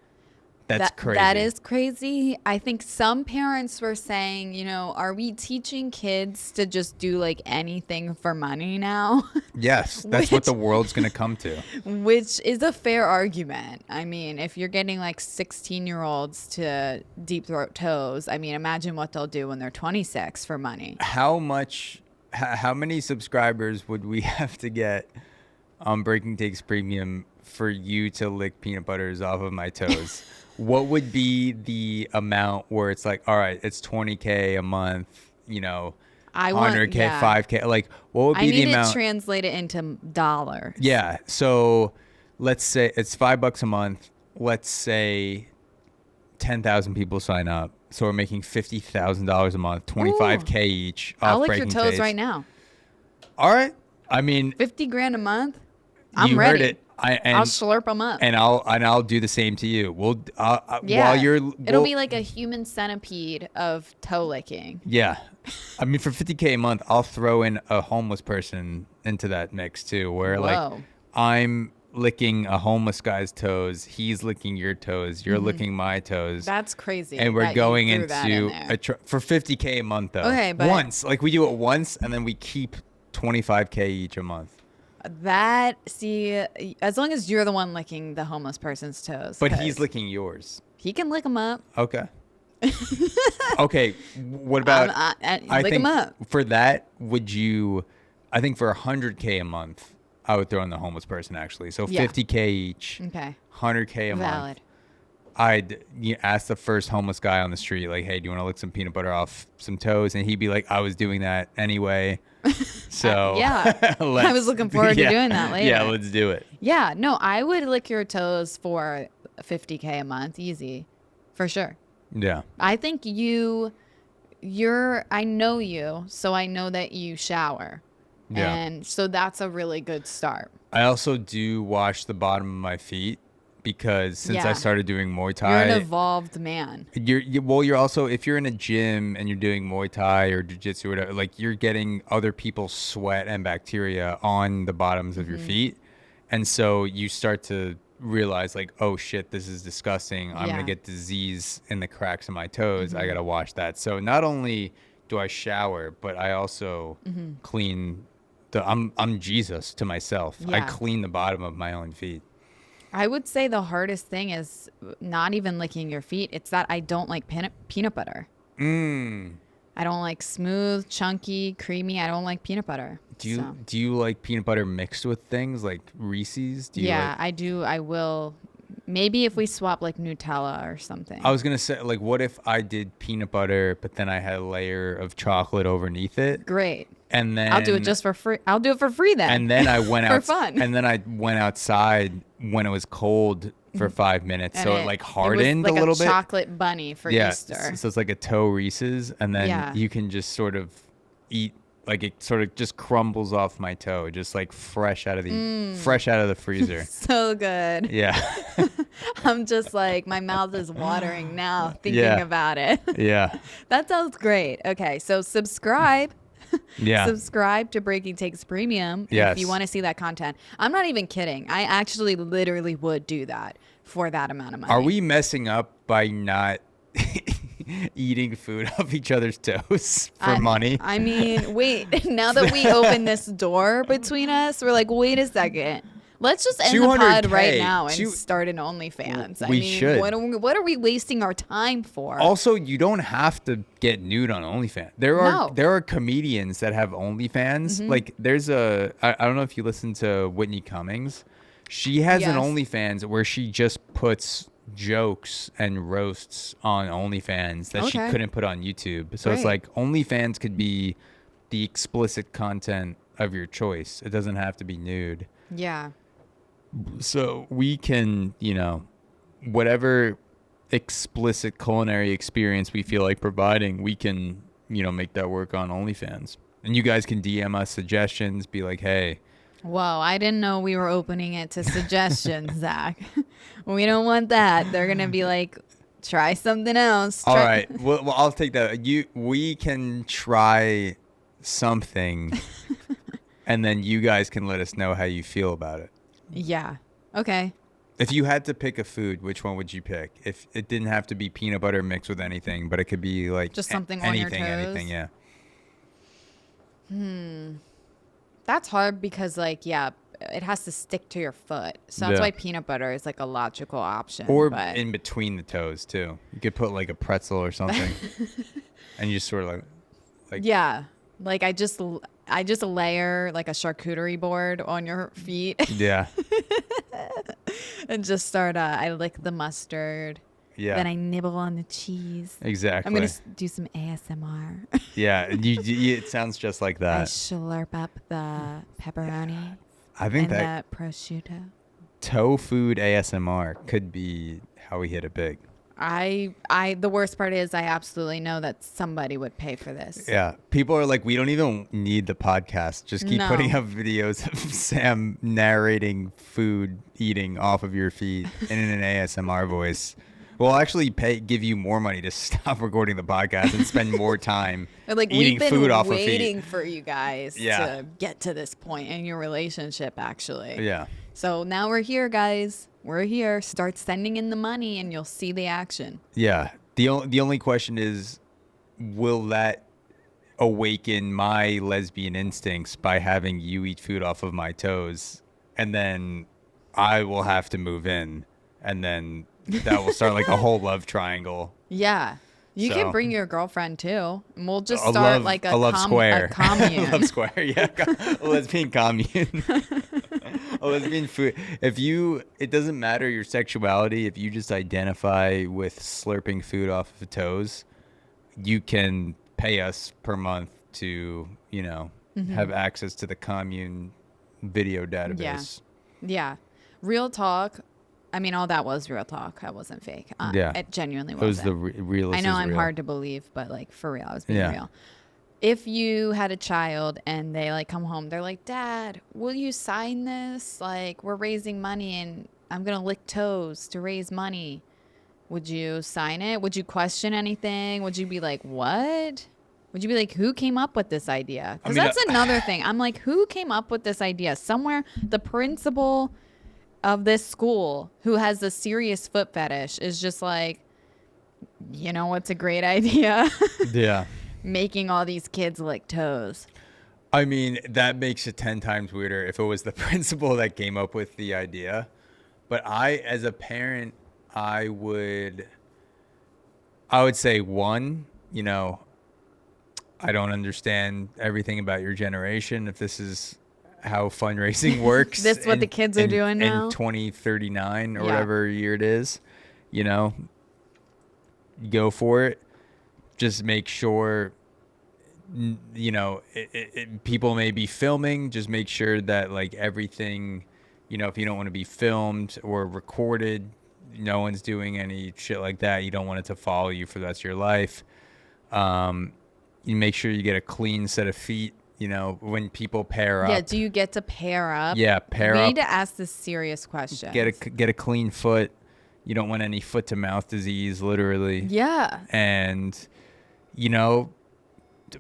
Speaker 1: That's crazy.
Speaker 2: That is crazy. I think some parents were saying, are we teaching kids to just do like anything for money now?
Speaker 1: Yes, that's what the world's going to come to.
Speaker 2: Which is a fair argument. I mean, if you're getting like 16-year-olds to deep throat toes, I mean, imagine what they'll do when they're 26 for money.
Speaker 1: How many subscribers would we have to get on Breaking Takes Premium for you to lick peanut butters off of my toes? What would be the amount where it's like, all right, it's $20K a month, $100K, $5K, like what would be the amount?
Speaker 2: I need to translate it into dollars.
Speaker 1: Yeah. So let's say it's $5 a month. Let's say 10,000 people sign up. So we're making $50,000 a month, $25K each.
Speaker 2: I'll lick your toes right now.
Speaker 1: All right. I mean,
Speaker 2: $50,000 a month. I'm
Speaker 1: ready.
Speaker 2: ready.
Speaker 1: Heard it.
Speaker 2: I'll slurp them up,
Speaker 1: and I'll do the same to you. While
Speaker 2: it'll be like a human centipede of toe licking.
Speaker 1: Yeah, I mean, for $50K a month, I'll throw in a homeless person into that mix too, where like I'm licking a homeless guy's toes, he's licking your toes, you're licking my toes.
Speaker 2: That's crazy.
Speaker 1: And we're going into for $50K a month though.
Speaker 2: Okay, but
Speaker 1: once, like we do it once, and then we keep $25K each a month.
Speaker 2: As long as you're the one licking the homeless person's toes.
Speaker 1: But he's licking yours.
Speaker 2: He can lick them up.
Speaker 1: Okay. Okay. What about?
Speaker 2: Lick them up.
Speaker 1: For that, I think for $100K a month, I would throw in the homeless person actually. So $50K each.
Speaker 2: Okay.
Speaker 1: $100K a month. I'd ask the first homeless guy on the street, like, hey, do you want to lick some peanut butter off some toes? And he'd be like, I was doing that anyway. So
Speaker 2: I was looking forward to doing that later.
Speaker 1: Yeah, let's do it.
Speaker 2: Yeah, no, I would lick your toes for $50K a month, easy, for sure.
Speaker 1: Yeah.
Speaker 2: I think I know you, so I know that you shower. Yeah. And so that's a really good start.
Speaker 1: I also do wash the bottom of my feet. Because since I started doing Muay Thai,
Speaker 2: you're an evolved man.
Speaker 1: You're also, if you're in a gym and you're doing Muay Thai or Jiu-Jitsu or whatever, like you're getting other people's sweat and bacteria on the bottoms of your feet. And so you start to realize like, oh shit, this is disgusting. I'm going to get disease in the cracks of my toes. I got to wash that. So not only do I shower, but I also clean I'm Jesus to myself. Yeah. I clean the bottom of my own feet.
Speaker 2: I would say the hardest thing is not even licking your feet. It's that I don't like peanut butter. I don't like smooth, chunky, creamy. I don't like peanut butter.
Speaker 1: Do you like peanut butter mixed with things like Reese's?
Speaker 2: I do. I will. Maybe if we swap like Nutella or something.
Speaker 1: I was going to say, like, what if I did peanut butter, but then I had a layer of chocolate underneath it?
Speaker 2: Great.
Speaker 1: And then
Speaker 2: I'll do it just for free. I'll do it for free then.
Speaker 1: And then I went
Speaker 2: for fun.
Speaker 1: And then I went outside when it was cold for 5 minutes, and so it like hardened
Speaker 2: like
Speaker 1: a little bit.
Speaker 2: Chocolate bunny for Easter.
Speaker 1: So it's like a toe Reese's, and then you can just sort of eat. Like it sort of just crumbles off my toe, just like fresh out of the freezer.
Speaker 2: So good.
Speaker 1: Yeah.
Speaker 2: I'm just like, my mouth is watering now thinking about it.
Speaker 1: Yeah.
Speaker 2: That sounds great. Okay, so subscribe.
Speaker 1: Yeah.
Speaker 2: Subscribe to Breaking Takes Premium if you want to see that content. I'm not even kidding. I actually literally would do that for that amount of money.
Speaker 1: Are we messing up by not eating food off each other's toes for money?
Speaker 2: I mean, wait, now that we open this door between us, we're like, wait a second. Let's just end the pod right now and start an OnlyFans.
Speaker 1: We should.
Speaker 2: What are we wasting our time for?
Speaker 1: Also, you don't have to get nude on OnlyFans. There are comedians that have OnlyFans. Like there's I don't know if you listen to Whitney Cummings. She has an OnlyFans where she just puts jokes and roasts on OnlyFans that she couldn't put on YouTube. So it's like OnlyFans could be the explicit content of your choice. It doesn't have to be nude.
Speaker 2: Yeah.
Speaker 1: So we can, whatever explicit culinary experience we feel like providing, we can make that work on OnlyFans. And you guys can DM us suggestions, be like, hey.
Speaker 2: Whoa, I didn't know we were opening it to suggestions, Zach. We don't want that. They're going to be like, try something else.
Speaker 1: All right. Well, I'll take that. We can try something, and then you guys can let us know how you feel about it.
Speaker 2: Yeah. Okay.
Speaker 1: If you had to pick a food, which one would you pick? If it didn't have to be peanut butter mixed with anything, but it could be like
Speaker 2: just something on your toes.
Speaker 1: Anything, yeah.
Speaker 2: That's hard because, like, yeah, it has to stick to your foot. So that's why peanut butter is, like, a logical option.
Speaker 1: Or in between the toes, too. You could put, like, a pretzel or something. And you just sort of, like... Yeah.
Speaker 2: Like, I just layer, like, a charcuterie board on your feet.
Speaker 1: Yeah.
Speaker 2: And just start, I lick the mustard.
Speaker 1: Yeah.
Speaker 2: Then I nibble on the cheese.
Speaker 1: Exactly.
Speaker 2: I'm going to do some ASMR.
Speaker 1: Yeah. It sounds just like that.
Speaker 2: I slurp up the pepperoni.
Speaker 1: I think
Speaker 2: that prosciutto.
Speaker 1: Toe food ASMR could be how we hit it big.
Speaker 2: The worst part is I absolutely know that somebody would pay for this.
Speaker 1: Yeah. People are like, we don't even need the podcast. Just keep putting up videos of Sam narrating food eating off of your feed and in an ASMR voice. We'll actually give you more money to stop recording the podcast and spend more time eating food off of feet.
Speaker 2: We've been waiting for you guys to get to this point in your relationship, actually.
Speaker 1: Yeah.
Speaker 2: So now we're here, guys. We're here. Start sending in the money and you'll see the action.
Speaker 1: Yeah. The only question is, will that awaken my lesbian instincts by having you eat food off of my toes? And then I will have to move in. And then that will start like a whole love triangle.
Speaker 2: Yeah. You can bring your girlfriend too. And we'll just start like a
Speaker 1: love square.
Speaker 2: A commune.
Speaker 1: A love square, yeah. A lesbian commune. A lesbian food. It doesn't matter your sexuality. If you just identify with slurping food off of toes, you can pay us per month to, have access to the commune video database.
Speaker 2: Yeah. Real talk. I mean, all that was real talk. I wasn't fake. It genuinely wasn't.
Speaker 1: It was the realist.
Speaker 2: I know I'm hard to believe, but like for real, I was being real. If you had a child and they like come home, they're like, Dad, will you sign this? Like, we're raising money and I'm going to lick toes to raise money. Would you sign it? Would you question anything? Would you be like, what? Would you be like, who came up with this idea? Because that's another thing. I'm like, who came up with this idea? Somewhere the principal of this school who has a serious foot fetish is just like, what's a great idea?
Speaker 1: Yeah.
Speaker 2: Making all these kids lick toes.
Speaker 1: I mean, that makes it 10 times weirder if it was the principal that came up with the idea. But as a parent, I would say, one, I don't understand everything about your generation. If this is how fundraising works.
Speaker 2: This is what the kids are doing now?
Speaker 1: In 2039 or whatever year it is, go for it. Just make sure, people may be filming. Just make sure that like everything, if you don't want to be filmed or recorded, no one's doing any shit like that. You don't want it to follow you for the rest of your life. You make sure you get a clean set of feet, when people pair up.
Speaker 2: Yeah, do you get to pair up?
Speaker 1: Yeah, pair up.
Speaker 2: We need to ask this serious question.
Speaker 1: Get a clean foot. You don't want any foot to mouth disease, literally.
Speaker 2: Yeah.
Speaker 1: And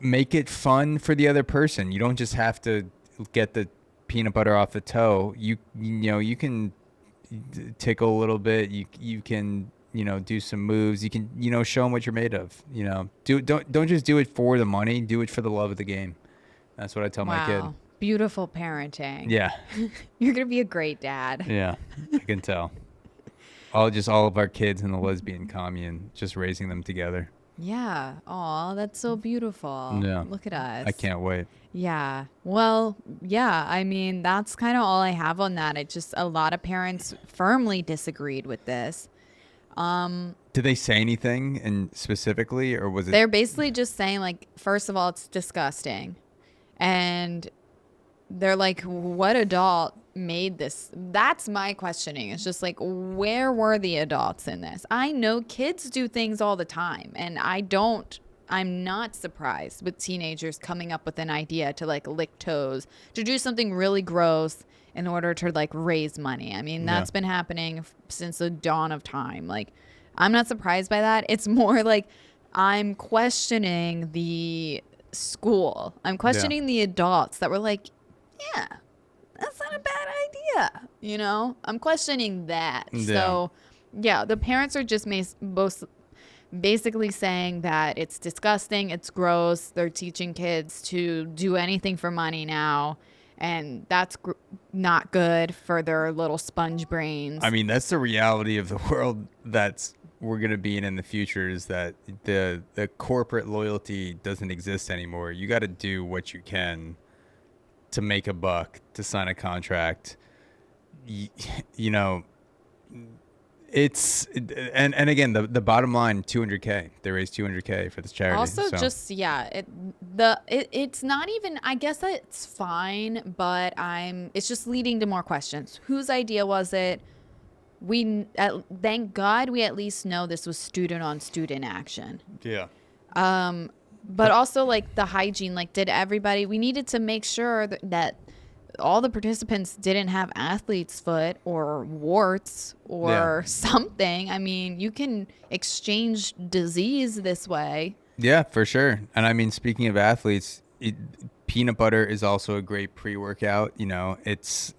Speaker 1: make it fun for the other person. You don't just have to get the peanut butter off the toe. You can tickle a little bit. You can do some moves. You can show them what you're made of. Don't just do it for the money. Do it for the love of the game. That's what I tell my kid.
Speaker 2: Beautiful parenting.
Speaker 1: Yeah.
Speaker 2: You're gonna be a great dad.
Speaker 1: Yeah, I can tell. All of our kids in the lesbian commune, just raising them together.
Speaker 2: Yeah. Aw, that's so beautiful.
Speaker 1: Yeah.
Speaker 2: Look at us.
Speaker 1: I can't wait.
Speaker 2: Yeah. Well, yeah. I mean, that's kind of all I have on that. It just a lot of parents firmly disagreed with this.
Speaker 1: Did they say anything and specifically, or was it?
Speaker 2: They're basically just saying like, first of all, it's disgusting, and they're like, what adult made this? That's my questioning. It's just like, where were the adults in this? I know kids do things all the time, and I don't I'm not surprised with teenagers coming up with an idea to like lick toes, to do something really gross in order to like raise money. I mean, that's been happening since the dawn of time. Like, I'm not surprised by that. It's more like I'm questioning the school. I'm questioning the adults that were like, yeah, that's not a bad idea. You know, I'm questioning that. Yeah. So, yeah, the parents are just basically saying that it's disgusting, it's gross. They're teaching kids to do anything for money now. And that's not good for their little sponge brains.
Speaker 1: I mean, that's the reality of the world we're going to be in the future, is that the corporate loyalty doesn't exist anymore. You got to do what you can to make a buck, to sign a contract. You know, and again, the bottom line, $200K. They raised $200K for this charity.
Speaker 2: Also, so. It's not even, I guess it's fine, but it's just leading to more questions. Whose idea was it? Thank God we at least know this was student on student action.
Speaker 1: Yeah.
Speaker 2: But also like the hygiene, like we needed to make sure that all the participants didn't have athlete's foot or warts or something. I mean, you can exchange disease this way.
Speaker 1: Yeah, for sure. And I mean, speaking of athletes, peanut butter is also a great pre-workout. You know, it's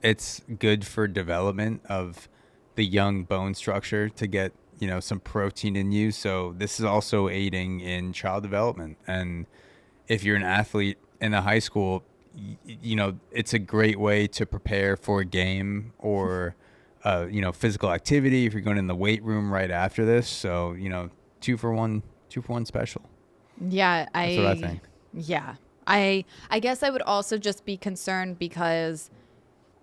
Speaker 1: good for development of the young bone structure to get, you know, some protein in you. So this is also aiding in child development. And if you're an athlete in a high school, you know, it's a great way to prepare for a game or, you know, physical activity if you're going in the weight room right after this. So, you know, 2 for 1 special.
Speaker 2: Yeah.
Speaker 1: That's what I think.
Speaker 2: Yeah. I guess I would also just be concerned because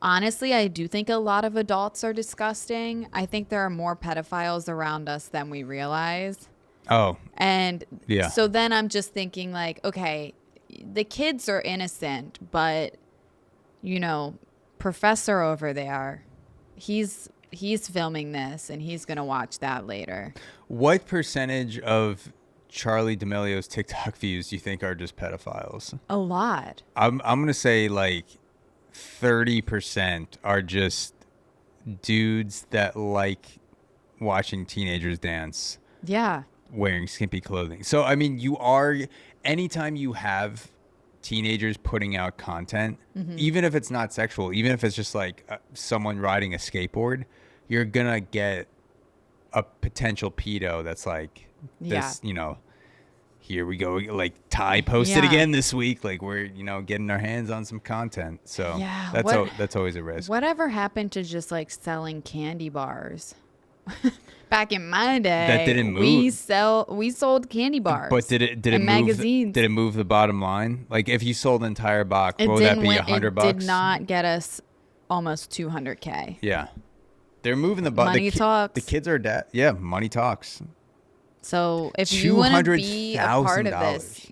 Speaker 2: honestly, I do think a lot of adults are disgusting. I think there are more pedophiles around us than we realize.
Speaker 1: Oh.
Speaker 2: And so then I'm just thinking like, okay, the kids are innocent, but you know, professor over there, he's filming this and he's going to watch that later. What
Speaker 1: percentage of Charlie D'Amelio's TikTok views do you think are just pedophiles?
Speaker 2: A lot.
Speaker 1: I'm going to say like 30% are just dudes that like watching teenagers dance.
Speaker 2: Yeah.
Speaker 1: Wearing skimpy clothing. So, I mean, anytime you have teenagers putting out content, even if it's not sexual, even if it's just like someone riding a skateboard, you're going to get a potential pedo that's like this, you know, here we go. Like Ty posted again this week. Like we're, you know, getting our hands on some content. So that's always a risk.
Speaker 2: Whatever happened to just like selling candy bars? Back in my day,
Speaker 1: that didn't move.
Speaker 2: We sold candy bars.
Speaker 1: But did it move
Speaker 2: magazines?
Speaker 1: Did it move the bottom line? Like if you sold an entire box, what would that be? $100?
Speaker 2: It did not get us almost $200K.
Speaker 1: Yeah, they're moving the bottom.
Speaker 2: Money talks.
Speaker 1: The kids are money talks.
Speaker 2: So if you want to be a part of this,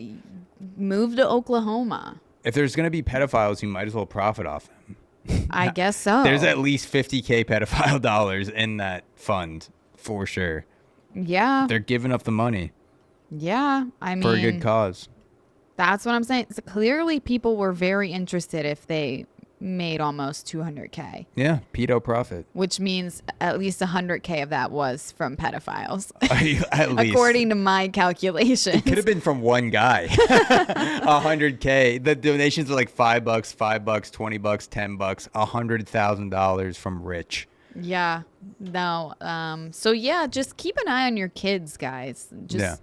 Speaker 2: move to Oklahoma.
Speaker 1: If there's going to be pedophiles, you might as well profit off them.
Speaker 2: I guess so.
Speaker 1: There's at least $50K pedophile dollars in that fund for sure.
Speaker 2: Yeah.
Speaker 1: They're giving up the money.
Speaker 2: Yeah. I mean,
Speaker 1: for a good cause.
Speaker 2: That's what I'm saying. So clearly people were very interested if they made almost $200K.
Speaker 1: Yeah. Pedo profit.
Speaker 2: Which means at least $100K of that was from pedophiles.
Speaker 1: At least.
Speaker 2: According to my calculations.
Speaker 1: It could have been from one guy. $100K. The donations are like $5, $20, $10, $100,000 from Rich.
Speaker 2: Yeah. No. So yeah, just keep an eye on your kids, guys. Just,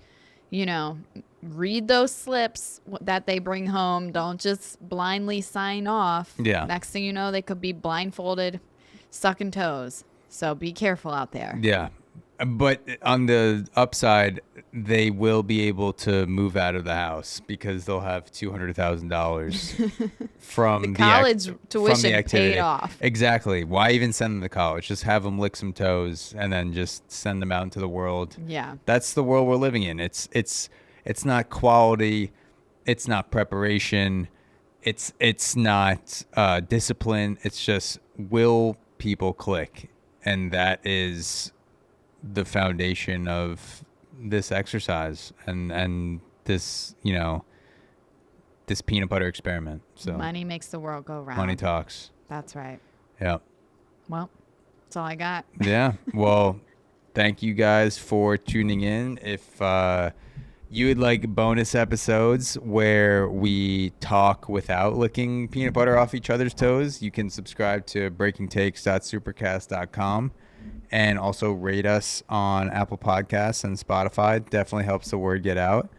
Speaker 2: you know, read those slips that they bring home. Don't just blindly sign off.
Speaker 1: Yeah.
Speaker 2: Next thing you know, they could be blindfolded, sucking toes. So be careful out there.
Speaker 1: Yeah. But on the upside, they will be able to move out of the house because they'll have $200,000 from
Speaker 2: the college tuition paid off.
Speaker 1: Exactly. Why even send them to college? Just have them lick some toes and then just send them out into the world.
Speaker 2: Yeah.
Speaker 1: That's the world we're living in. It's not quality. It's not preparation. It's not discipline. It's just will people click, and that is the foundation of this exercise. And this, you know, this peanut butter experiment. So
Speaker 2: money makes the world go round.
Speaker 1: Money talks.
Speaker 2: That's right.
Speaker 1: Yeah.
Speaker 2: Well, that's all I got.
Speaker 1: Yeah. Well, thank you guys for tuning in. If you would like bonus episodes where we talk without licking peanut butter off each other's toes, you can subscribe to breakingtakes.supercast.com and also rate us on Apple Podcasts and Spotify. Definitely helps the word get out.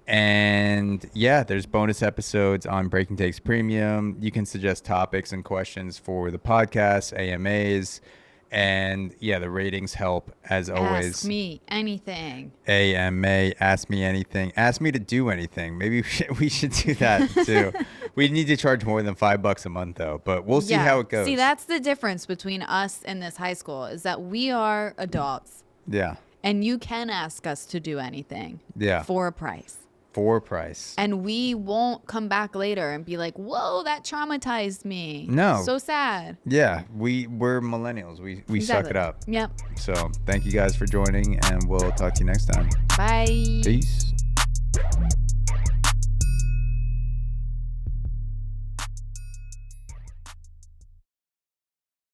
Speaker 1: And yeah, there's bonus episodes on Breaking Takes Premium. You can suggest topics and questions for the podcast, AMAs. And yeah, the ratings help as always.
Speaker 2: Ask me anything.
Speaker 1: AMA, ask me anything. Ask me to do anything. Maybe we should do that too. We need to charge more than $5 a month though, but we'll see how it goes.
Speaker 2: See, that's the difference between us and this high school is that we are adults.
Speaker 1: Yeah.
Speaker 2: And you can ask us to do anything.
Speaker 1: Yeah.
Speaker 2: For a price.
Speaker 1: For a price.
Speaker 2: And we won't come back later and be like, whoa, that traumatized me.
Speaker 1: No.
Speaker 2: So sad.
Speaker 1: Yeah. We're millennials. We exactly. Suck it up.
Speaker 2: Yep.
Speaker 1: So thank you guys for joining, and we'll talk to you next time.
Speaker 2: Bye.
Speaker 1: Peace.